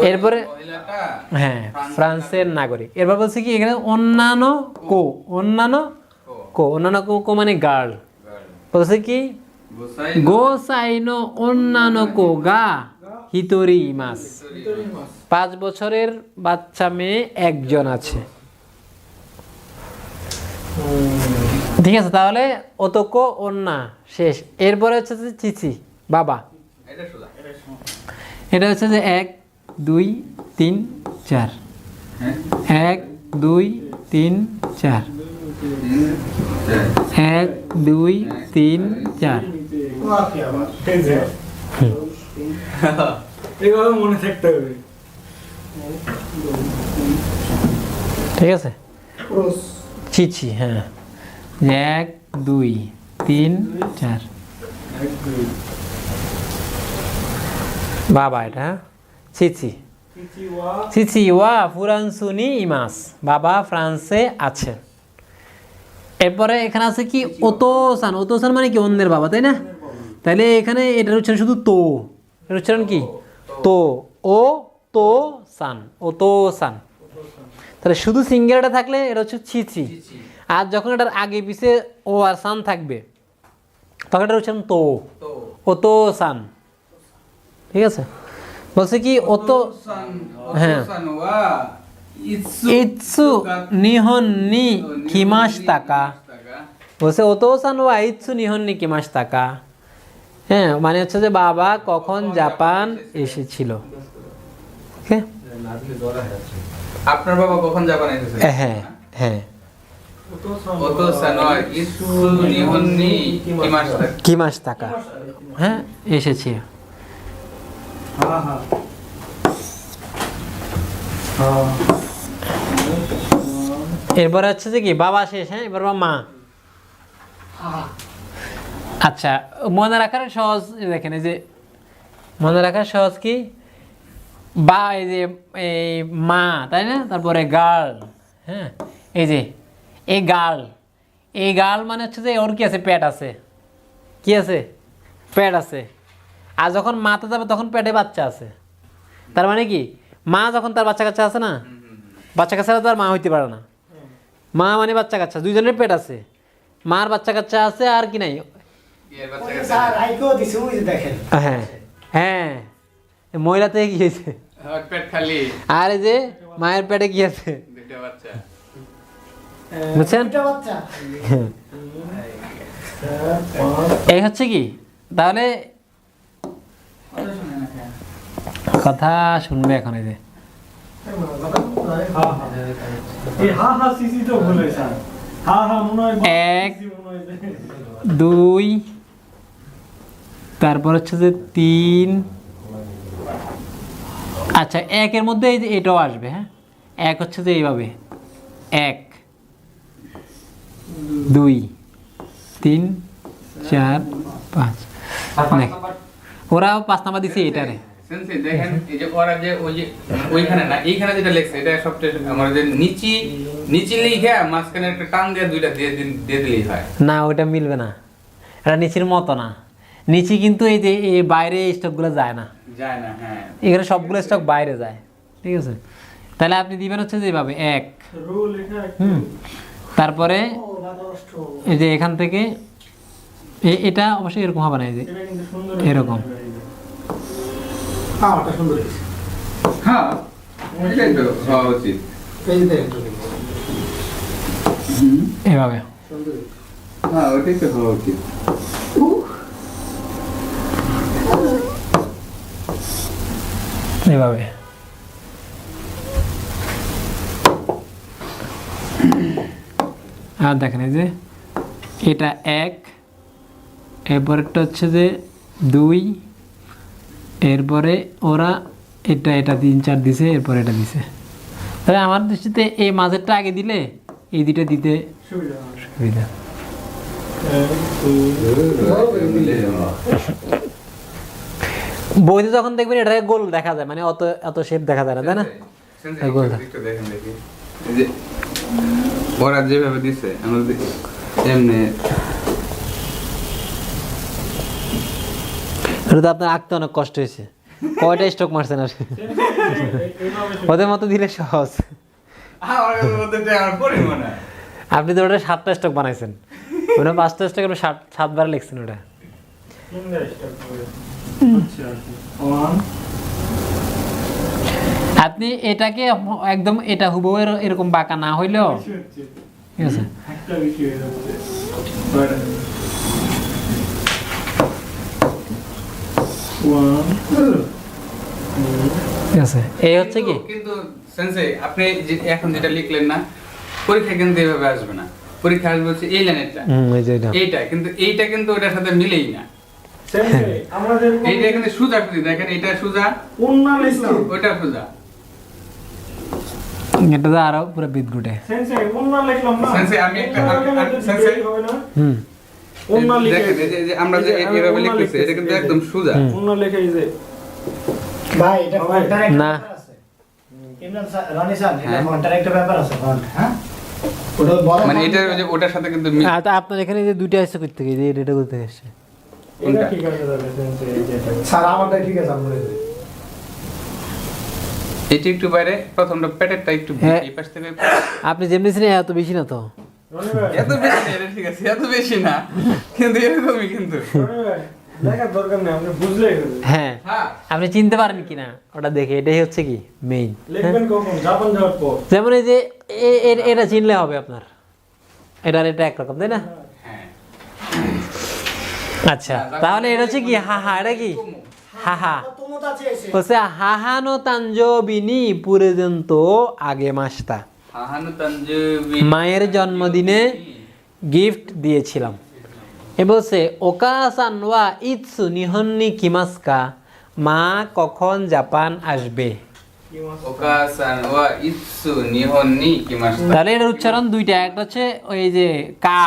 এরপরে মহিলাটা হ্যাঁ ফ্রান্সের নাগরিক। এরপর বলছে কি এখানে অন্যান্য কো, অন্যান্য কো, অন্যান্য কো কো মানে গার্ল, বলছে কি গোসাই গোসাইনো অন্যান্য কো গা হিতরি মাস, 5 বছরের বাচ্চা মেয়ে একজন আছে। ঠিক আছে, তাহলে অতকো অন্যা শেষ। এরপরে হচ্ছে যে চিচি বাবা, এটা শোলা এটা হচ্ছে যে 1 2 3 4, হ্যাঁ 1 2 3 4, 1 2 3 4। মাফি আবার এই যে এগুলো মনে থাকতে হবে। ঠিক আছে, ক্রস চিচি, হ্যাঁ 1 2 3 4 বাবা, এটা চিচি চিচিওয়া চিচি ওয়া ফ্রান্সুনি ইমাস, বাবা ফ্রান্সে আছে। এরপরে এখানে আছে কি ওতোসান, ওতোসান মানে কি অন্যের বাবা, তাই না? তাহলে এখানে এটার উচ্চারণ শুধু তো, এটার উচ্চারণ কি তো, ও তো সান, ও তো সান। তাহলে শুধু সিঙ্গেলটা থাকলে এটা হচ্ছে চিচি, আর যখন এটার আগে পিছে ও আর সান থাকবে তখন এটার উচ্চারণ তো, ও তো সান। ঠিক আছে, বলছে কি ও তো হ্যাঁ ওয়া ইৎসু নিহন নি কিমাস টাকা, বলছে ওতোসান ওয়া ইৎসু নিহন নি কিমাস টাকা, হ্যাঁ মানে হচ্ছে যে বাবা কখন জাপান এসেছিল। ওকে, আপনার বাবা কখন জাপান এসেছে? হ্যাঁ হ্যাঁ অত সানোয়ার ইসু নিহন্নি কিমাশতা কিমাস টাকা, হ্যাঁ এসেছে। হ্যাঁ হ্যাঁ হ্যাঁ এরপরে হচ্ছে যে কি বাবা শেষ, হ্যাঁ এবার মা। আচ্ছা, মনে রাখার সহজ দেখেন, এই যে মনে রাখার সহজ কি বা, এই যে এই মা, তাই না, তারপরে গার্ল, হ্যাঁ এই যে এই গার্ল, এই গার্ল মানে হচ্ছে যে ওর কি আছে, পেট আছে, কি আছে, পেট আছে, আর যখন মাতে যাবে তখন পেটে বাচ্চা আছে। তার মানে কি মা যখন তার বাচ্চা কাচ্চা আছে না, বাচ্চা কাচ্চা তার মা হইতে পারে না, মা মানে বাচ্চা কাচ্চা, দুইজনের পেট আছে, মার বাচ্চা কাচ্চা আছে, আর কি নাই, এর বাচ্চা কাছে স্যার আইকো দিছে ওই যে দেখেন হ্যাঁ হ্যাঁ মহিলা থেকে কি হয়েছে, আর পেট খালি আর এই যে মায়ের পেটে কি আছে, দুইটা বাচ্চা। বুঝছেন? দুইটা বাচ্চা এই হচ্ছে কি, তাহলে কথা শুনবে এখন, এই যে হ্যাঁ হ্যাঁ এই হা হা সিসি তো ভুলে স্যার, হা হা মনে হয় এক। সিসি মনে হয় যে 2, তারপর হচ্ছে যে 3, আচ্ছা 1 এর মধ্যে এই যে এটাও আসবে, হ্যাঁ 1 হচ্ছে যে এইভাবে 1 2 3 4 5, ওরা 5 নাম্বার দিছে এটারে। সেন্সি দেখেন এই যে ওরা যে ওই যে ওইখানে না এইখানে যেটা লেখছে এটা সবচেয়ে আমার যে নিচি নিচি লিখে মাঝখানে একটা টান দিয়ে দুইটা দিয়ে দিলেই হয়। না ওটা মিলবে না, এটা নিচির মতো না, নিচি কিন্তু এই যে এই বাইরে স্টকগুলো যায় না, যায় না, হ্যাঁ এখানে সবগুলো স্টক বাইরে যায়। ঠিক আছে, তাহলে আপনি দিবেন হচ্ছে যে এইভাবে 1, রো লেখা তারপরে ও বাদষ্ট এই যে এখান থেকে এটা অবশ্যই এরকম হবে না, এই যে এটা কিন্তু সুন্দর এরকম। হ্যাঁ ওটা সুন্দর হয়েছে হ্যাঁ এটাই তো হওয়া উচিত। এই যে দেখেন এভাবে হ্যাঁ ওটাই তো হওয়া উচিত। এভাবে আর দেখেন এই যে এটা 1, এরপরেরটা হচ্ছে যে 2, এরপরে ওরা এটা 3, 4 দিছে, এরপরে এটা দিছে। তাহলে আমার দৃষ্টিতে এই মাঝেরটা আগে দিলে এই দুটো দিতে সুবিধা হয়। সুবিধা। বইতে যখন দেখবেন এটাকে গোল দেখা যায়, মানে অত শেপ দেখা যায় না, তাই না? একটু দেখেন দেখি এই যে ওরা যেভাবে দিছে আমরা এমনি এটা তো আপনার আঁকতে অনেক কষ্ট হয়েছে। কয়টা স্ট্রোক মারছেন আপনি? ওদের মতো দিলে সহজ। আপনি তো ওটা 7টা স্ট্রোক বানাইছেন, ওটা 5টা স্ট্রোক আপনি 7 বার লিখছেন ওটা। আপনি এটাকে একদম এটা হুবহু এরকম বাঁকা না হইলেও ঠিক আছে। ঠিক আছে, এই হচ্ছে কি কিন্তু সেন্সেই আপনি যে এখন যেটা লিখলেন না, পরীক্ষা কিন্তু এভাবে আসবে না। পরীক্ষা আসবে হচ্ছে এই লাইনেরটা, এই যে এটা। এইটা কিন্তু এইটা কিন্তু ওটার সাথে মিলেই না। আমরা যেরকম এইটা কিন্তু সোজা খুঁজি, দেখেন এটা সোজা, উন্না লিখলাম, ওইটা সোজা। এটা তো আরো পুরো বিদগুটে। সেন্সে উন্না লিখলাম না, সেন্সে আমি একটা সেন্সে হবে না, হুম, উন্না লিখে দেখেন এই যে আমরা যে এইভাবে লিখতেছি এটা কিন্তু একদম সোজা। উন্না লিখে এই যে ভাই এটা ফন্টার একটা না। ব্যাপার আছে। ইমরান স্যার, রনি স্যার, এটা হ্যাঁ। ফন্টার একটা ব্যাপার আছে, ফন্ট, হ্যাঁ? ওটা বড় মানে font এটা দিতে ওই যে ওটার সাথে কিন্তু তা আপনার এখানে যে দুইটা আসছে করতে গিয়ে এটা করতে আসছে। এটা ঠিক আছে তাহলে সেন্সে এই যে এটা। স্যার আমারটা ঠিক আছে আমরা এটা একটু বাইরে, প্রথমটা পেটেরটা একটু হ্যাঁ। এই পাশ থেকে আপনি যেমনি ছিলেন এত বেশি না তো। রনি ভাই, এত বেশি না, এটা ঠিক আছে, এত বেশি না কিন্তু এরকমই কিন্তু। রনি ভাই, দেখার দরকার নেই, আপনি বুঝলেই হবে। হ্যাঁ, হ্যাঁ আপনি চিনতে পারেন কিনা ওটা দেখে, এটাই হচ্ছে কি মেইন। লিখবেন কখন? জাপান যাওয়ার পর। যেমন এই যে এটা চিনলে হবে আপনার, এটা একরকম, তাই না? হ্যাঁ আচ্ছা, তাহলে এটা হচ্ছে কি হাহা, এটা কি হাহা তোমরা চেয়েছে হচ্ছে হাহানো তাঞ্জবিনি পর্যন্ত আগে মাসটা হাহানু তানজুবি মায়ের জন্মদিনে গিফট দিয়েছিলাম। এ বলছে ওকাসান ওয়া ইৎসু নিহন্নি কিমাস্কা, মা কখন জাপান আসবে। ওকাসান ওয়া ইৎসু নিহন্নি কিমাশিতা। তাহলে এর উচ্চারণ দুইটা, একটা হচ্ছে ওই যে কা,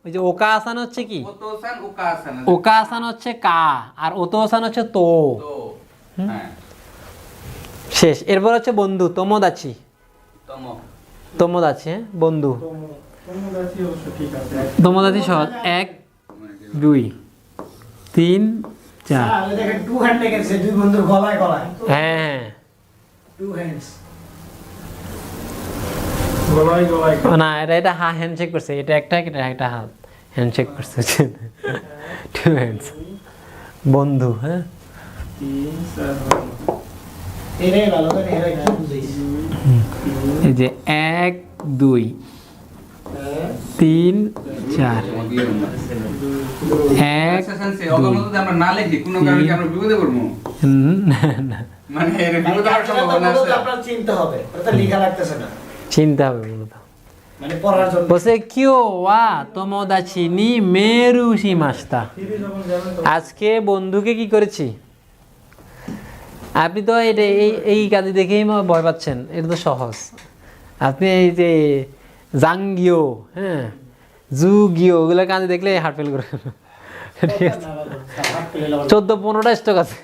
ওই যে ওকাসান হচ্ছে কি ওতোসান ওকাসান ওকাসান হচ্ছে কা, আর ওতোসান হচ্ছে তো। তো হ্যাঁ শেষ। এরপর হচ্ছে বন্ধু, তোমোদাচি। তম তোমোদাচি, হ্যাঁ, বন্ধু। তোমরা আছি অবশ্য ঠিক আছে। তোমোদাচি সহজ, 1, 2, 3, 4। স্যার ওই দেখেন টু হ্যান্ড লেখেছে, দুই বন্ধুর গলায় গলায়, হ্যাঁ, টু হ্যান্ডস। গলায় গলায় না এটা হ্যান্ডশেক করছে, এটা একটা হাত হ্যান্ডশেক করছে। 2 হ্যান্ডস, বন্ধু। হ্যাঁ, 3 4 এটাই ভালো করে এরা কি বুঝাইছে। এই যে 1, 2, 3, 4, 1, আচ্ছা সেন্সে অগমত আমরা না লিখি কোনো কারণে কি আমরা বিপদে পড়বো? না, মানে এর বিপদ হওয়ার সম্ভাবনা আছে। আপনার চিন্তা হবে, ওটা লেখা লাগতেছে না, চিন্তা হবে মূলত। মানে পড়ার জন্য। বসে কিও ওয়া তোমোদাচি নি মেরু শিমাস্তা, যখন যাবেন তো আজকে বন্ধুকে কি করেছি। আপনি তো এটা এই কাজে দেখেই ভয় পাচ্ছেন, এটা তো সহজ। আপনি এই যে জাঙ্গিও, হ্যাঁ, জুগিও, ওগুলো কাজে দেখলে হার্ট ফেল করে। ঠিক আছে, 14-15টা স্টক আছে।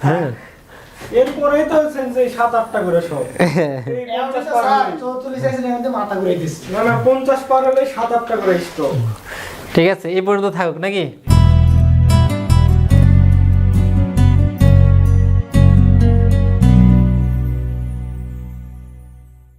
হ্যাঁ, এরপরেই তো সেন্সে 7-8টা করে সব। এই 50 পার হলে- 44 আছে না, মাথা ঘুরে দিচ্ছে। না না 50 পার হলে 7-8টা করে স্টক। ঠিক আছে, এই পর্যন্ত থাকুক নাকি?